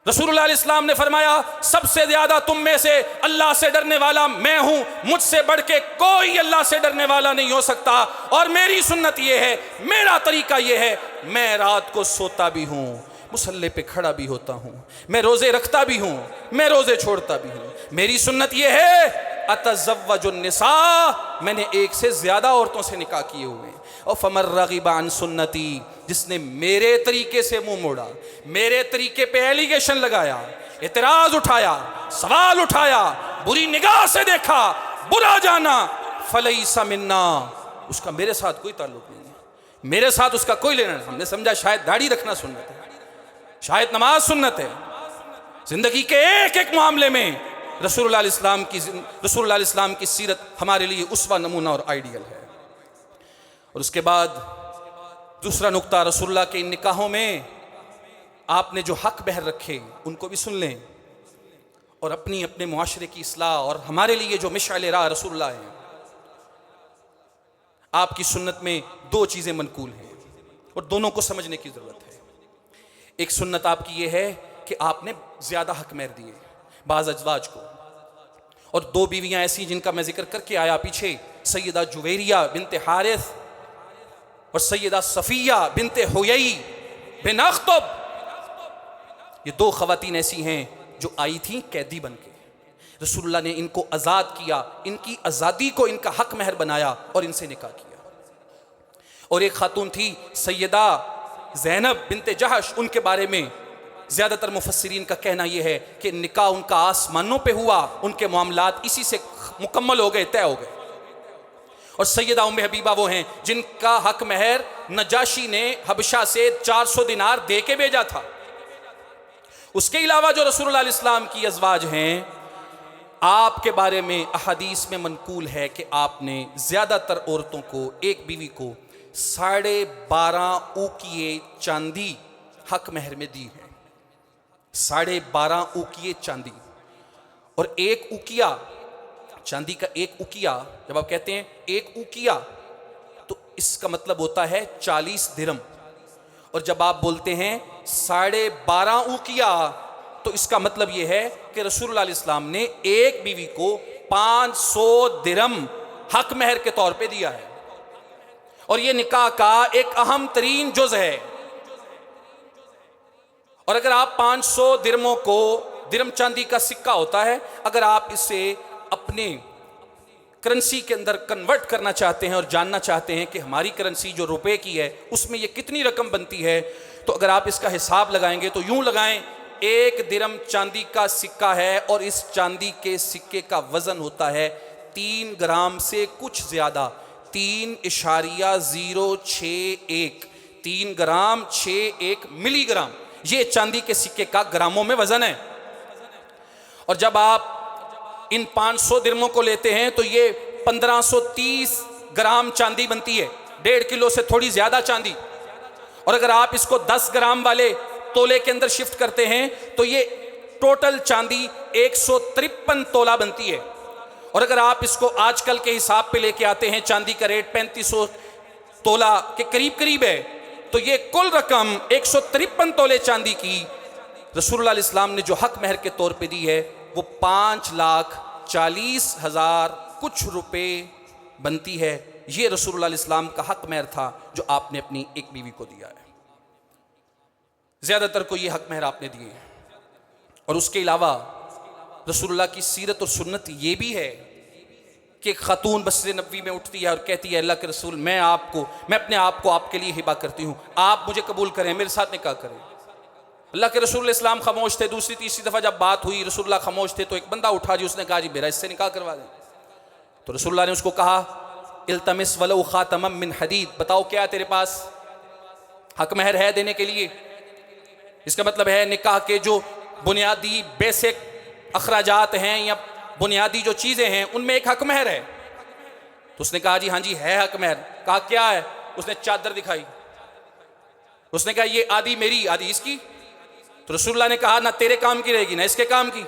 रसूलुल्लाह इस्लाम ने फरमाया, सबसे ज्यादा तुम में से अल्लाह से डरने वाला मैं हूं, मुझसे बढ़ के कोई अल्लाह से डरने वाला नहीं हो सकता। और मेरी सुन्नत यह है, मेरा तरीका यह है, मैं रात को सोता भी हूं, मुसल्ले पे खड़ा भी होता हूं, मैं रोजे रखता भी हूं, मैं रोजे छोड़ता भी हूं। मेरी सुन्नत यह है, अतज़व्वजुन निसा, मैंने एक से ज्यादा औरतों से निकाह किए हुए हैं। और फमर रग़िबा अन सुन्नती, जिसने मेरे तरीके से मुंह मोड़ा, मेरे तरीके पे एलिगेशन लगाया, इतराज उठाया, सवाल उठाया, बुरी निगाह से देखा, बुरा जाना, फलैसा मिन्ना, उसका मेरे साथ कोई ताल्लुक नहीं है, मेरे साथ उसका कोई लेना नहीं। हमने समझा शायद दाढ़ी रखना सुन्नत है, शायद नमाज सुन्नत है। जिंदगी के एक एक मामले में रसूलुल्लाह इस्लाम की सीरत हमारे लिए उसवा, नमूना और आइडियल है। और उसके बाद दूसरा नुक्ता, रसूलुल्लाह के इन निकाहों में आपने जो हक बहर रखे उनको भी सुन लें, और अपनी अपने मुआशरे की इस्लाह, और हमारे लिए जो मिशअल राह रसूलुल्लाह है। आपकी सुन्नत में दो चीज़ें मनकूल हैं और दोनों को समझने की ज़रूरत है। एक सुन्नत आपकी ये है कि आपने ज़्यादा हक महर दिए बाज़ अज़वाज को, और दो बीवियाँ ऐसी जिनका मैं जिक्र करके आया पीछे, सैयदा जुवैरिया बिनते हारिस और सैयदा सफ़िया बिनते हुयई बिन अख्तब। ये दो ख़वातीन ऐसी हैं जो आई थी कैदी बन के, रसूलुल्लाह ने इनको आज़ाद किया, इनकी आज़ादी को इनका हक महर बनाया और इनसे निकाह किया। और एक खातून थी सैयदा ज़ैनब बिनते जहश, उनके बारे में ज़्यादातर मुफस्सिरीन का कहना यह है कि निकाह उनका आसमानों पे हुआ, उनके मामलात इसी से मुकम्मल हो गए, तय हो गए। और सैयदा उम्मे हबीबा वो हैं जिनका हक महर नजाशी ने हबशा से 400 दिनार दे के भेजा था। उसके अलावा जो रसूलुल्लाह इस्लाम की अज़वाज हैं, आपके बारे में अहदीस में मनकूल है कि आपने ज़्यादातर औरतों को, एक बीवी को 12.5 उकिये चांदी हक महर में दी है। 12.5 उकिये चांदी, और एक उकिया चांदी का, एक उकिया जब आप कहते हैं एक उकिया तो इसका मतलब होता है 40 दिरहम, और जब आप बोलते हैं 12.5 उकिया तो इसका मतलब यह है कि रसूलुल्लाह इस्लाम ने एक बीवी को 500 दिरहम हक महर के तौर पे दिया है। और यह निकाह का एक अहम तरीन जुज़ है। और अगर आप 500 दिरहमों को, दिरहम चांदी का सिक्का होता है, अगर आप इसे अपने करेंसी के अंदर कन्वर्ट करना चाहते हैं और जानना चाहते हैं कि हमारी करेंसी जो रुपए की है उसमें ये कितनी रकम बनती है, तो अगर आप इसका हिसाब लगाएंगे तो यूं लगाएं, 1 दिरहम चांदी का सिक्का है और इस चांदी के सिक्के का वजन होता है 3 ग्राम से कुछ ज्यादा, 3.061, 3 ग्राम 61 मिलीग्राम, ये चांदी के सिक्के का ग्रामों में वजन है। और जब आप इन 500 दिरहमों को लेते हैं तो ये 1530 ग्राम चांदी बनती है, 1.5 किलो से थोड़ी ज्यादा चांदी। और अगर आप इसको 10 ग्राम वाले तोले के अंदर शिफ्ट करते हैं तो ये टोटल चांदी 153 तोला बनती है। और अगर आप इसको आजकल के हिसाब पे लेके आते हैं, चांदी का रेट 3500 तोला के करीब करीब है, तो ये कुल रकम 153 तोले चांदी की रसूलुल्लाह इस्लाम ने जो हक महर के तौर पे दी है वो 5,40,000 कुछ रुपए बनती है। ये रसूलुल्लाह इस्लाम का हक महर था जो आपने अपनी एक बीवी को दिया है। ज्यादातर को ये हक महर आपने दिए हैं। और उसके अलावा रसूलुल्लाह की सीरत और सुन्नत ये भी है कि खातून मस्जिद नबवी में उठती है और कहती है, अल्लाह के रसूल, मैं अपने आप को आपके लिए हिबा करती हूँ, आप मुझे कबूल करें, मेरे साथ निकाह करें। अल्लाह के रसूल इस्लाम खामोश थे। दूसरी तीसरी दफ़ा जब बात हुई, रसूलुल्लाह खामोश थे, तो एक बंदा उठा जी, उसने कहा जी मेरा इससे निकाह करवा दें। तो रसूलुल्लाह ने उसको कहा, इल्तमिस वलो खातमम मिन हदीद, बताओ क्या तेरे पास हक महर है देने के लिए। इसका मतलब है निकाह के जो बुनियादी बेसिक अखराजात हैं या बुनियादी जो चीज़ें हैं उनमें एक हक महर है। तो उसने कहा जी हाँ जी है हक महर। कहा क्या है? उसने चादर दिखाई। उसने कहा ये आधी मेरी आधी इसकी। तो रसूलुल्लाह ने कहा ना तेरे काम की रहेगी ना इसके काम की।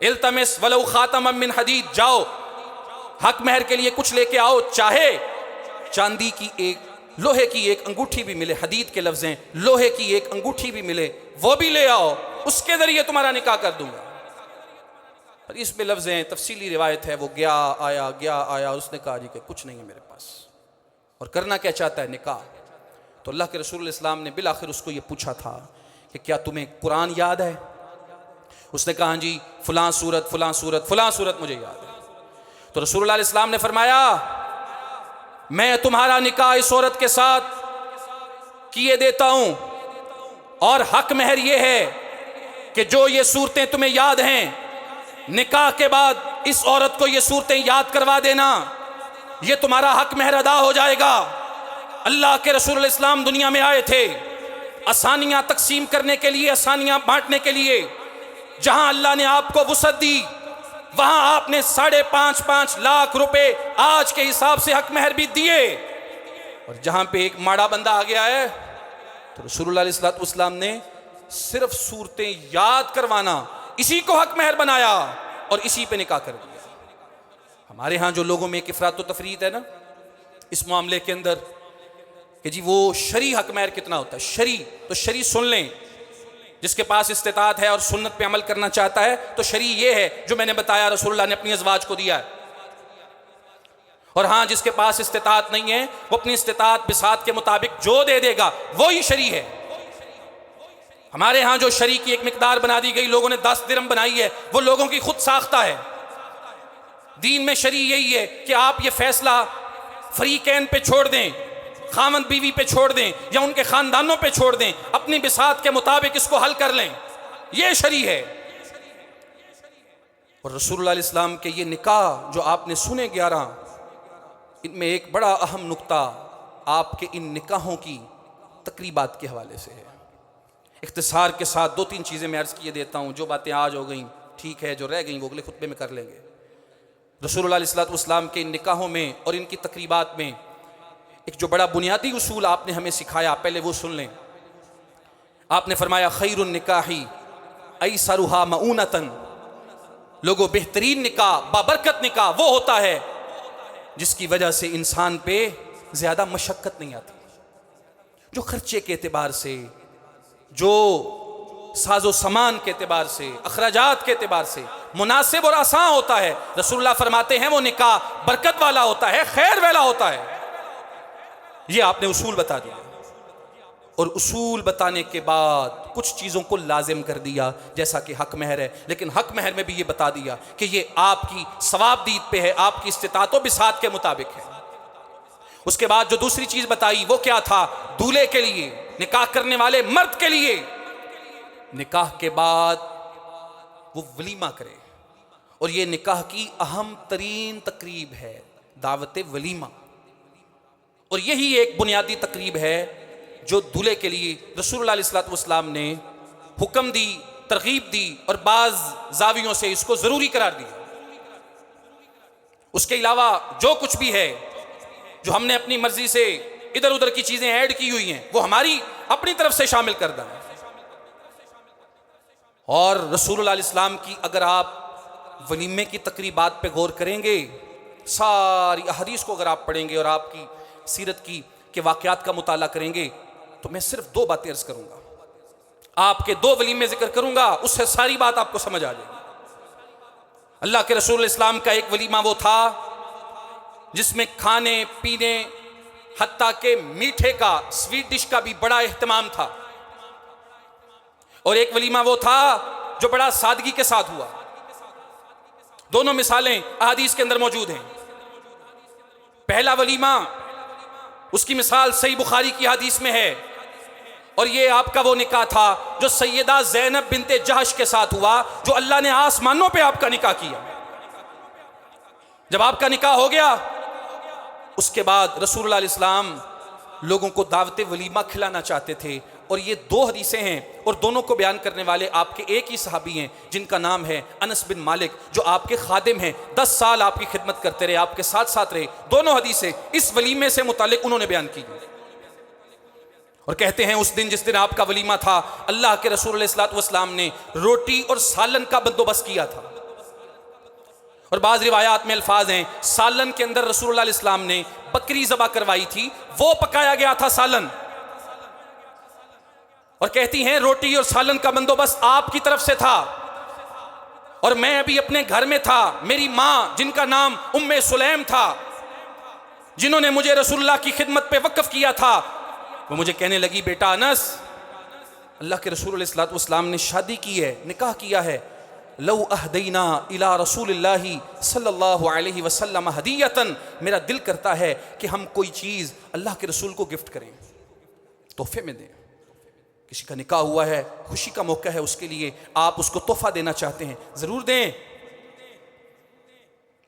इल्तमिस वलौ खातमम मिन हदीद, जाओ हक महर के लिए कुछ लेके आओ, चाहे चांदी की एक, लोहे की एक अंगूठी भी मिले, हदीद के लफ्ज़ हैं, लोहे की एक अंगूठी भी मिले वो भी ले आओ, उसके जरिए तुम्हारा निकाह कर दूंगा। और इसमें लफ्ज़ हैं, तफसीली रिवायत है, वो गया आया, उसने कहा जी कि कुछ नहीं है मेरे पास, और करना क्या चाहता है, निकाह। तो अल्लाह के रसूल इस्लाम ने बिल आखिर उसको ये पूछा था कि क्या तुम्हें कुरान याद है? उसने कहा जी फलां सूरत फलां सूरत फलां सूरत मुझे याद है। तो रसूलुल्लाह इस्लाम ने फरमाया मैं तुम्हारा निकाह इस औरत के साथ किए देता हूं, और हक महर ये है कि जो ये सूरतें तुम्हें याद हैं, निकाह के बाद इस औरत को ये सूरतें याद करवा देना, ये तुम्हारा हक महर अदा हो जाएगा। अल्लाह के रसूल इस्लाम दुनिया में आए थे आसानियां तकसीम करने के लिए, आसानियां बांटने के लिए। जहां अल्लाह ने आपको वुसअत दी वहां आपने 5.5 लाख रुपए आज के हिसाब से हक महर भी दिए। और जहां पे एक माड़ा बंदा आ गया है तो रसूलुल्लाह अलैहि वसल्लम ने सिर्फ सूरतें याद करवाना, इसी को हक महर बनाया और इसी पे निकाह कर दिया। हमारे यहाँ जो लोगों में एक इफरात व तफरीत है ना इस मामले के अंदर कि जी वो शरी हक महर कितना होता है, शरी तो शरी सुन लें, जिसके पास इस्तिताअत है और सुन्नत पे अमल करना चाहता है तो शरी ये है जो मैंने बताया रसूलुल्लाह ने अपनी अज़वाज को दिया है। और हाँ जिसके पास इस्तिताअत नहीं है वो अपनी इस्तिताअत बिसात के मुताबिक जो दे देगा वो ही शरी है। हमारे यहाँ जो शरी की एक मिकदार बना दी गई, लोगों ने 10 दिरहम बनाई है, वो लोगों की खुद साख्ता है। दीन में शरी यही है कि आप ये फैसला फरीकैन पे छोड़ दें, खामन बीवी पे छोड़ दें या उनके खानदानों पे छोड़ दें, अपनी बिसात के मुताबिक इसको हल कर लें, ये शरी है। और रसूलुल्लाह इस्लाम के ये निकाह जो आपने सुने 11, इनमें एक बड़ा अहम नुक्ता आपके इन निकाहों की तकरीबात के हवाले से है। इख्तिसार के साथ 2-3 चीज़ें मैं अर्ज़ किए देता हूँ, जो बातें आज हो गई ठीक है, जो रह गई वो अगले खुतबे में कर लेंगे। रसूलुल्लाह इस्लाम के इन निकाहों में और इनकी तकरीबात में एक जो बड़ा बुनियादी उसूल आपने हमें सिखाया, पहले वो सुन लें। आपने फरमाया खैरुन निकाही ऐसरुहा मऊनतन, लोगों बेहतरीन निकाह, बाबरकत निकाह वो होता है जिसकी वजह से इंसान पे ज़्यादा मशक्क़त नहीं आती, जो खर्चे के एतबार से, जो साजो सामान के एतबार से, अखराजात के एतबार से मुनासिब और आसान होता है। रसूलुल्लाह फरमाते हैं वो निकाह बरकत वाला होता है, खैर वाला होता है। ये आपने उसूल बता दिया, और उसूल बताने के बाद कुछ चीज़ों को लाजिम कर दिया जैसा कि हक महर है, लेकिन हक महर में भी ये बता दिया कि ये आपकी सवाबदीद पे है, आपकी इस्तिताअत व बिसात के मुताबिक है। उसके बाद जो दूसरी चीज़ बताई वो क्या था, दूल्हे के लिए, निकाह करने वाले मर्द के लिए निकाह के बाद वो वलीमा करे, और ये निकाह की अहम तरीन तकरीब है दावत वलीमा, और यही एक बुनियादी तकरीब है जो दूल्हे के लिए रसूलुल्लाह अलैहि वसल्लम ने हुक्म दी, तरगीब दी और बाज़ जावियों से इसको ज़रूरी करार दिया। उसके अलावा जो कुछ भी है जो हमने अपनी मर्जी से इधर उधर की चीज़ें ऐड की हुई हैं वो हमारी अपनी तरफ से शामिल कर दें। और रसूलुल्लाह अलैहि की अगर आप वलीमे की तकरीबात पे गौर करेंगे, सारी अहदीस को अगर आप पढ़ेंगे और आपकी सीरत की के वाक़यात का मुताला करेंगे तो मैं सिर्फ 2 बातें अर्ज़ करूँगा, आपके 2 वलीमे जिक्र करूँगा, उससे सारी बात आपको समझ आ जाएगी। अल्लाह के रसूल इस्लाम का एक वलीमा वो था जिसमें खाने पीने हत्ता के मीठे का, स्वीट डिश का भी बड़ा एहतमाम था, और एक वलीमा वो था जो बड़ा सादगी के साथ हुआ। दोनों मिसालें अहादीस के अंदर मौजूद हैं। पहला वलीमा उसकी मिसाल सही बुखारी की हदीस में है, और ये आपका वो निकाह था जो सैयदा ज़ैनब बिनते जहश के साथ हुआ, जो अल्लाह ने आसमानों पे आपका निकाह किया। जब आपका निकाह हो गया उसके बाद रसूलुल्लाह अलैहि लोगों को दावत वलीमा खिलाना चाहते थे, और ये 2 हदीसें हैं और दोनों को बयान करने वाले आपके एक ही सहाबी हैं जिनका नाम है अनस बिन मालिक, जो आपके खादिम हैं, 10 साल आपकी खिदमत करते रहे, आपके साथ साथ रहे। दोनों हदीसें इस वलीमे से मुतालिक उन्होंने बयान की। और कहते हैं उस दिन जिस दिन आपका वलीमा था, अल्लाह के रसूल अलैहिस्सलातु वस्सलाम ने रोटी और सालन का बंदोबस्त किया था। और बाज़ रिवायात में अल्फाज हैं, सालन के अंदर रसूलुल्लाह अलैहि सल्लम ने बकरी ज़बा करवाई थी, वो पकाया गया था सालन। और कहती हैं रोटी और सालन का बंदोबस्त आपकी तरफ से था। और मैं अभी अपने घर में था, मेरी माँ जिनका नाम उम्मे सुलैम था, जिन्होंने मुझे रसूलुल्लाह की खिदमत पे वक्फ किया था, वो मुझे कहने लगी, बेटा अनस, अल्लाह के रसूल अलैहिस्सलातु वस्सलाम ने शादी की है, निकाह किया है, लौ अहदैना इला रसूलिल्लाहि सल्लल्लाहु अलैहि वसल्लम हदीयतन, मेरा दिल करता है कि हम कोई चीज़ अल्लाह के रसूल को गिफ्ट करें, तोहफे में दें। किसी का निकाह हुआ है, खुशी का मौका है, उसके लिए आप उसको तोहफा देना चाहते हैं, ज़रूर दें।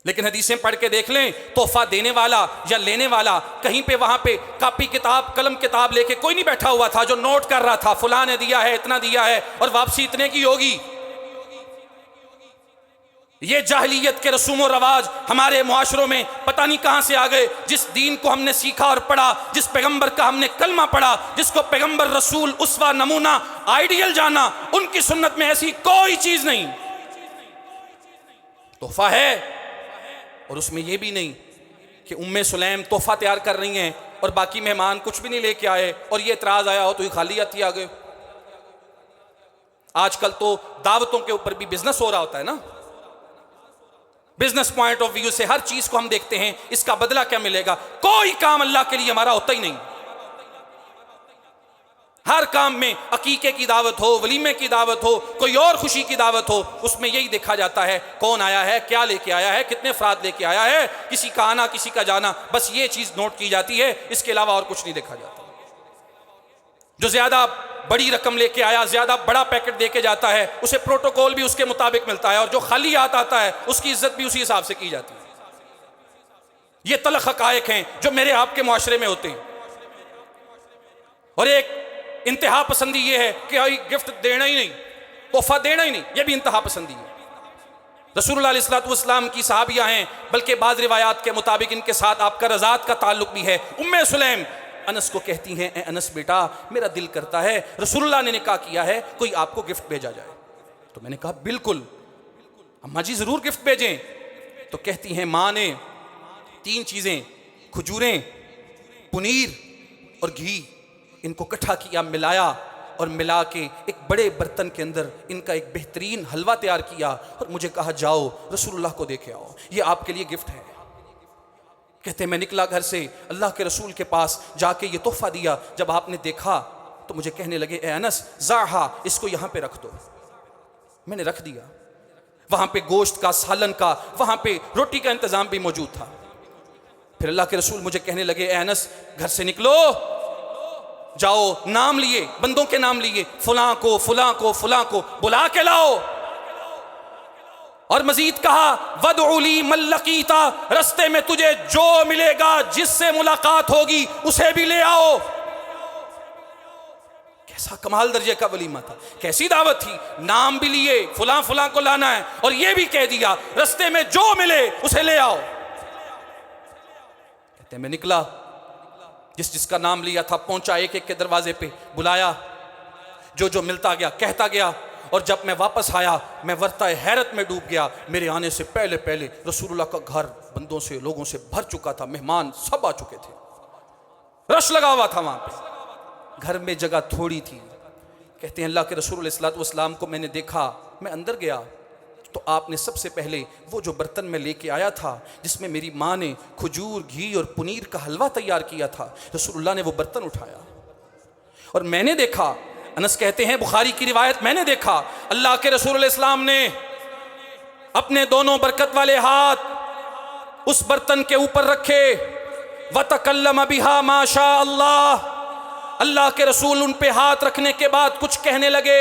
लेकिन हदीसें पढ़ के देख लें, तोहफा देने वाला या लेने वाला कहीं पे वहां पे कापी किताब कलम किताब लेके कोई नहीं बैठा हुआ था जो नोट कर रहा था, फुला ने दिया है, इतना दिया है और वापसी इतने की होगी। ये जाहिलियत के रसूम और रवाज हमारे मुआशरों में पता नहीं कहां से आ गए। जिस दीन को हमने सीखा और पढ़ा, जिस पैगंबर का हमने कलमा पढ़ा, जिसको पैगंबर रसूल उस्वा नमूना आइडियल जाना, उनकी सुन्नत में ऐसी कोई चीज नहीं। तोहफा है और उसमें यह भी नहीं कि उम्मे सुलैम तोहफा तैयार कर रही हैं और बाकी मेहमान कुछ भी नहीं लेके आए और ये इतराज आया हो तो ये खाली आती आ गए। आजकल तो दावतों के ऊपर भी बिजनेस हो रहा होता है ना, बिजनेस पॉइंट ऑफ व्यू से हर चीज को हम देखते हैं, इसका बदला क्या मिलेगा। कोई काम अल्लाह के लिए हमारा होता ही नहीं। हर काम में अकीके की दावत हो, वलीमे की दावत हो, कोई और खुशी की दावत हो, उसमें यही देखा जाता है कौन आया है, क्या लेके आया है, कितने अफराद लेके आया है, किसी का आना किसी का जाना, बस ये चीज नोट की जाती है, इसके अलावा और कुछ नहीं देखा जाता। जो ज्यादा बड़ी रकम लेके आया, ज्यादा बड़ा पैकेट देके जाता है, उसे प्रोटोकॉल भी उसके मुताबिक मिलता है, और जो खाली हाथ आता है उसकी इज्जत भी उसी हिसाब से की जाती है। ये तलख हकायक हैं जो मेरे आपके मुआशरे में होते हैं। और एक इंतहा पसंदी ये है कि भाई गिफ्ट देना ही नहीं, तोहफा देना ही नहीं, ये भी इंतहा पसंदी है। रसूलुल्लाह अलैहिस्सलातु वस्सलाम की सहाबिया हैं, बल्कि बाज़ रिवायात के मुताबिक इनके साथ आपका रज़ात का ताल्लुक भी है। उम्मे सुलैम अनस को कहती हैं, ए अनस बेटा, मेरा दिल करता है रसूलुल्लाह ने निकाह किया है, कोई आपको गिफ्ट भेजा जाए। तो मैंने कहा बिल्कुल अम्मा जी ज़रूर गिफ्ट भेजें। तो कहती हैं माँ ने 3 चीज़ें, खजूरें, पनीर और घी, इनको इकट्ठा किया, मिलाया और मिला के एक बड़े बर्तन के अंदर इनका एक बेहतरीन हलवा तैयार किया और मुझे कहा जाओ रसूलुल्लाह को देखे आओ, ये आपके लिए गिफ्ट है। कहते मैं निकला घर से, अल्लाह के रसूल के पास जाके ये तोहफा दिया। जब आपने देखा तो मुझे कहने लगे, ए अनस ज़ाहा, इसको यहाँ पे रख दो। मैंने रख दिया। वहाँ पे गोश्त का, सालन का, वहाँ पे रोटी का इंतज़ाम भी मौजूद था। फिर अल्लाह के रसूल मुझे कहने लगे, ए अनस घर से निकलो, जाओ, नाम लिए, बंदों के नाम लिए, फलां को फलां को फलां को बुला के लाओ। और मजीद कहा, वदउली मल्लकीता, रस्ते में तुझे जो मिलेगा, जिससे मुलाकात होगी, उसे भी ले आओ। कैसा कमाल दर्जे का वलीमा था, कैसी दावत थी। नाम भी लिए, फलां फलां को लाना है, और यह भी कह दिया रस्ते में जो मिले उसे ले आओ। कहते मैं निकला, जिस जिसका नाम लिया था पहुंचा, एक एक के दरवाजे पे बुलाया, जो जो मिलता गया कहता गया। और जब मैं वापस आया, मैं वर्ताए हैरत में डूब गया। मेरे आने से पहले पहले रसूलुल्लाह का घर बंदों से, लोगों से भर चुका था, मेहमान सब आ चुके थे, रश लगा हुआ था वहां पे। घर में जगह थोड़ी थी। कहते हैं अल्लाह के रसूल अलैहिस्सलातु वस्सलाम को मैंने देखा, मैं अंदर गया तो आपने सबसे पहले वो जो बर्तन में लेके आया था, जिसमें मेरी माँ ने खजूर, घी और पनीर का हलवा तैयार किया था, रसूलुल्लाह ने वो बर्तन उठाया और मैंने देखा। अनस कहते हैं, बुखारी की रिवायत, मैंने देखा अल्लाह के रसूल अलैहि सलाम ने अपने दोनों बरकत वाले हाथ उस बर्तन के ऊपर रखे। वतकल्लम बिहा माशा अल्लाह, अल्लाह के रसूल उन पे हाथ रखने के बाद कुछ कहने लगे,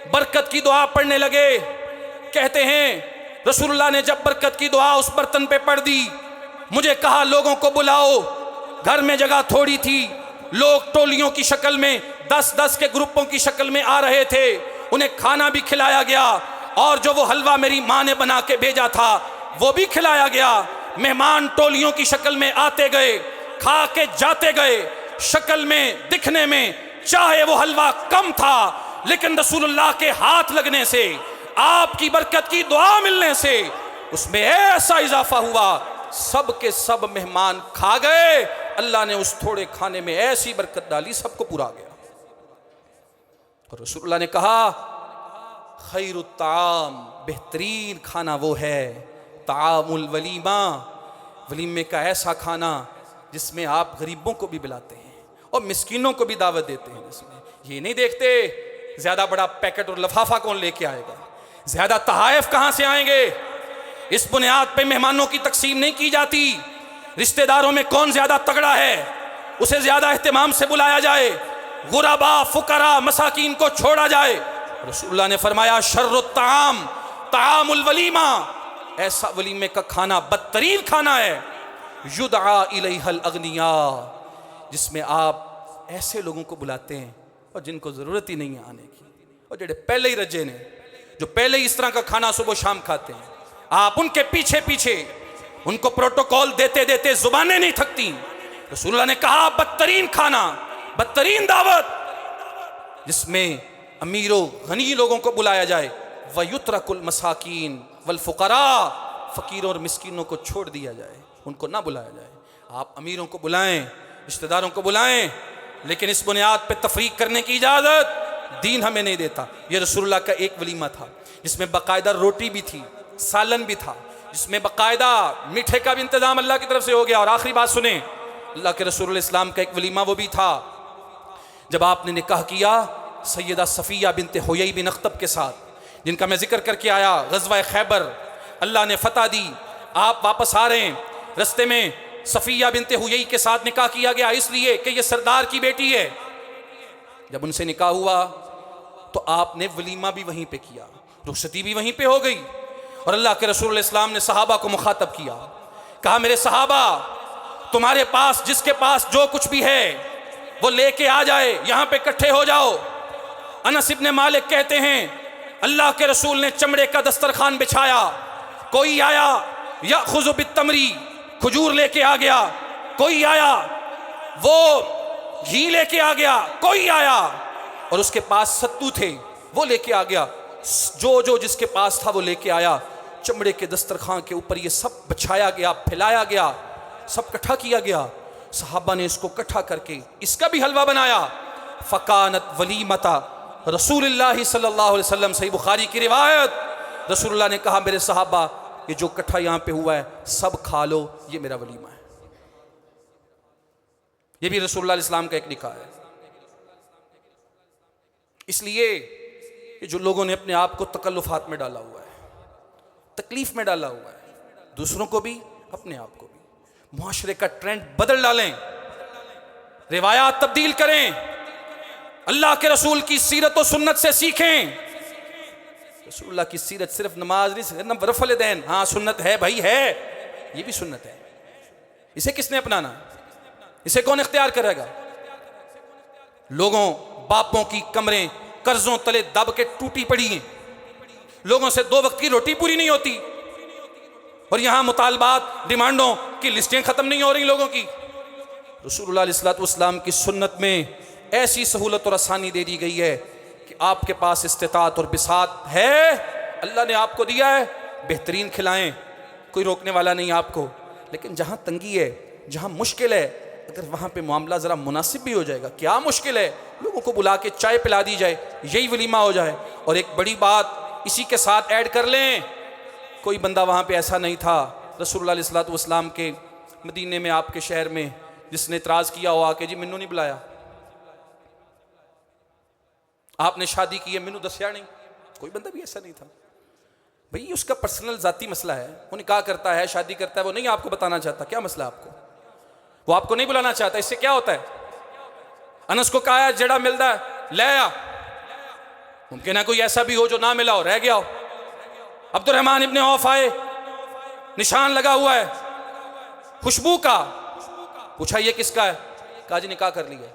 बरकत की दुआ पढ़ने लगे। कहते हैं रसूलुल्लाह ने जब बरकत की दुआ उस बर्तन पे पढ़ दी, मुझे कहा लोगों को बुलाओ। घर में जगह थोड़ी थी, लोग टोलियों की शक्ल में 10-10 के ग्रुपों की शक्ल में आ रहे थे। उन्हें खाना भी खिलाया गया और जो वो हलवा मेरी माँ ने बना के भेजा था वो भी खिलाया गया। मेहमान टोलियों की शक्ल में आते गए, खा के जाते गए, शक्ल में, दिखने में चाहे वो हलवा कम था, लेकिन रसूलुल्लाह के हाथ लगने से, आपकी बरकत की दुआ मिलने से उसमें ऐसा इजाफा हुआ, सब के सब मेहमान खा गए। अल्लाह ने उस थोड़े खाने में ऐसी बरकत डाली, सबको पूरा गया। और रसूलुल्लाह ने कहा खैरुत ताम, बेहतरीन खाना वो है तामुल वलीमा, वलीमे का ऐसा खाना जिसमें आप गरीबों को भी बुलाते हैं और मिस्कीनों को भी दावत देते हैं। जिसमें ये नहीं देखते ज्यादा बड़ा पैकेट और लफाफा कौन लेके आएगा, ज्यादा तहाइफ कहां से आएंगे, इस बुनियाद पे मेहमानों की तकसीम नहीं की जाती। रिश्तेदारों में कौन ज्यादा तगड़ा है उसे ज्यादा एहतमाम से बुलाया जाए, गुरबा फुकरा मसाकीन को छोड़ा जाए। रसूलुल्लाह ने फरमाया शर्रुत ताम तामुल वलीमा, ऐसा वलीमे का खाना बदतरीन खाना है। युदआ इलैहल अगनिया, जिसमें आप ऐसे लोगों को बुलाते हैं और जिनको ज़रूरत ही नहीं है आने की, और जेडे पहले ही रजे ने, जो पहले ही इस तरह का खाना सुबह शाम खाते हैं, आप उनके पीछे पीछे उनको प्रोटोकॉल देते देते जुबानें नहीं थकती। रसूलुल्लाह ने कहा बदतरीन खाना, बदतरीन दावत, जिसमें अमीरों गनी लोगों को बुलाया जाए, वयुत्रकुल मसाकीन वल फुकरा, फ़कीरों और मिस्कीनों को छोड़ दिया जाए, उनको ना बुलाया जाए। आप अमीरों को बुलाएं, रिश्तेदारों को बुलाएं, लेकिन इस बुनियाद पे तफरीक करने की इजाज़त दीन हमें नहीं देता। ये रसूलुल्लाह का एक वलीमा था जिसमें बाकायदा रोटी भी थी, सालन भी था, जिसमें बाकायदा मीठे का भी इंतज़ाम अल्लाह की तरफ से हो गया। और आखिरी बात सुने, अल्लाह के रसूल इस्लाम का एक वलीमा वो भी था जब आपने निकाह किया सैयदा सफ़िया बिनते हुयई बिन अख्तब के साथ, जिनका मैं जिक्र करके आया। ग़ज़वा खैबर अल्लाह ने फतह दी, आप वापस आ रहे हैं, रस्ते में सफ़िया बिनते हुयई के साथ निकाह किया गया इसलिए कि ये सरदार की बेटी है। जब उनसे निकाह हुआ तो आपने वलीमा भी वहीं पे किया, रुखसती भी वहीं पे हो गई। और अल्लाह के रसूल इस्लाम ने सहाबा को मुखातब किया, कहा मेरे सहाबा, तुम्हारे पास जिसके पास जो कुछ भी है वो लेके आ जाए, यहाँ पे इकट्ठे हो जाओ। अनस इब्ने मालिक कहते हैं अल्लाह के रसूल ने चमड़े का दस्तरखान बिछाया, कोई आया या खुज़ु बित्तमरी, खजूर लेके आ गया, कोई आया वो घी लेके आ गया, कोई आया और उसके पास सत्तू थे वो लेके आ गया, जो जिसके पास था वो लेके आया। चमड़े के दस्तरखान के ऊपर ये सब बिछाया गया, फैलाया गया, सब इकट्ठा किया गया। सहाबा ने इसको इकट्ठा करके इसका भी हलवा बनाया। फ़कानत वलीमता रसूलुल्लाह सल्लल्लाहु अलैहि वसल्लम, सही बुखारी की रिवायत। रसूलुल्लाह ने कहा मेरे सहाबा, ये जो इकट्ठा यहाँ पे हुआ है सब खा लो, ये मेरा वलीमा है। ये भी रसूलुल्लाह इस्लाम का एक निकाह है। इसलिए जो लोगों ने अपने आप को तकल्लुफात में डाला हुआ है, तकलीफ में डाला हुआ है, दूसरों को भी अपने आप को भी, मुआशरे का ट्रेंड बदल डालें, रिवायात तब्दील करें, अल्लाह के रसूल की सीरत और सुन्नत से सीखें। रसूलुल्लाह की सीरत सिर्फ नमाज नहीं, रफ़ल दैन, हाँ सुन्नत है भाई है, ये भी सुन्नत है। इसे किसने अपनाना, इसे कौन इख्तियार करेगा? लोगों बापों की कमरें कर्जों तले दब के टूटी पड़ी हैं, लोगों से 2 वक्त की रोटी पूरी नहीं होती, और यहां मुतालबात डिमांडों की लिस्टें खत्म नहीं हो रही लोगों की। रसूलुल्लाह अलैहि वसल्लम की सुन्नत में ऐसी सहूलत और आसानी दे दी गई है कि आपके पास इस्तिताअत और बिसात है, अल्लाह ने आपको दिया है, बेहतरीन खिलाएं, कोई रोकने वाला नहीं आपको। लेकिन जहां तंगी है, जहां मुश्किल है, अगर वहाँ पे मामला ज़रा मुनासिब भी हो जाएगा, क्या मुश्किल है, लोगों को बुला के चाय पिला दी जाए, यही वलीमा हो जाए। और एक बड़ी बात इसी के साथ ऐड कर लें, कोई बंदा वहाँ पे ऐसा नहीं था रसूलुल्लाह अलैहि वसल्लम के मदीने में, आपके शहर में, जिसने इतराज़ किया हो आके जी मैनू नहीं बुलाया, आपने शादी की है मैनू दसिया नहीं, कोई बंदा भी ऐसा नहीं था। भाई उसका पर्सनल ज़ाती मसला है, वो निकाह करता है, शादी करता है, वो नहीं आपको बताना चाहता क्या मसला आपको, वो आपको नहीं बुलाना चाहता। इससे क्या होता है? अनस को कहा जड़ा मिलता है ले आ, मुमकिन है कोई ऐसा भी हो जो ना मिला हो, रह गया हो। अब्दुर्रहमान इब्ने औफ आए, निशान लगा हुआ है खुशबू का, पूछा ये किसका है? कहा जी निकाह कर लिया।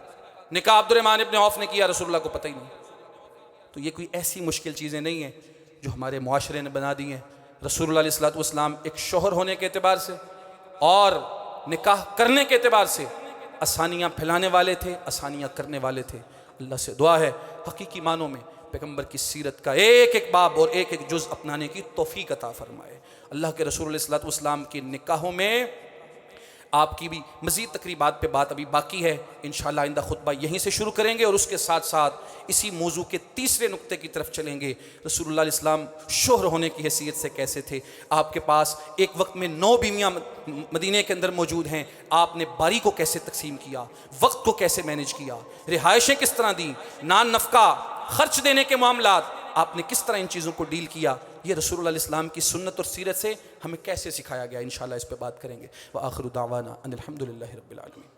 निकाह अब्दुर्रहमान इब्ने औफ ने किया, रसूलुल्लाह को पता ही नहीं। तो ये कोई ऐसी मुश्किल चीज़ें नहीं हैं जो हमारे मुआशरे ने बना दी हैं। रसूलुल्लाह अलैहि वसल्लम एक शोहर होने के एतबार से और निकाह करने के एतबार से आसानियाँ फैलाने वाले थे, आसानियाँ करने वाले थे। अल्लाह से दुआ है हकीकी मानों में पैगम्बर की सीरत का एक एक बाब और एक एक जुज़ अपनाने की तौफीक अता फरमाए। अल्लाह के रसूल अलैहि सल्लम के निकाहों में आपकी भी मज़ीद तकरीबात पे बात अभी बाकी है। इंशाअल्लाह आइंदा खुतबा यहीं से शुरू करेंगे और उसके साथ साथ इसी मौजू के तीसरे नुक्ते की तरफ चलेंगे। रसूलुल्लाह इस्लाम शोहर होने की हैसियत से कैसे थे। आपके पास एक वक्त में 9 बीवियाँ मदीने के अंदर मौजूद हैं, आपने बारी को कैसे तकसीम किया, वक्त को कैसे मैनेज किया, रिहाइशें किस तरह दी, नान नफ़का खर्च देने के मामलात आपने किस तरह इन चीज़ों को डील किया, ये रसूलुल्लाह इस्लाम की सुन्नत और सीरत से हमें कैसे सिखाया गया। इंशाअल्लाह इस पे बात करेंगे। व आखिरु दावाना अनिल हम्दुलिल्लाहि रब्बिल आलमीन।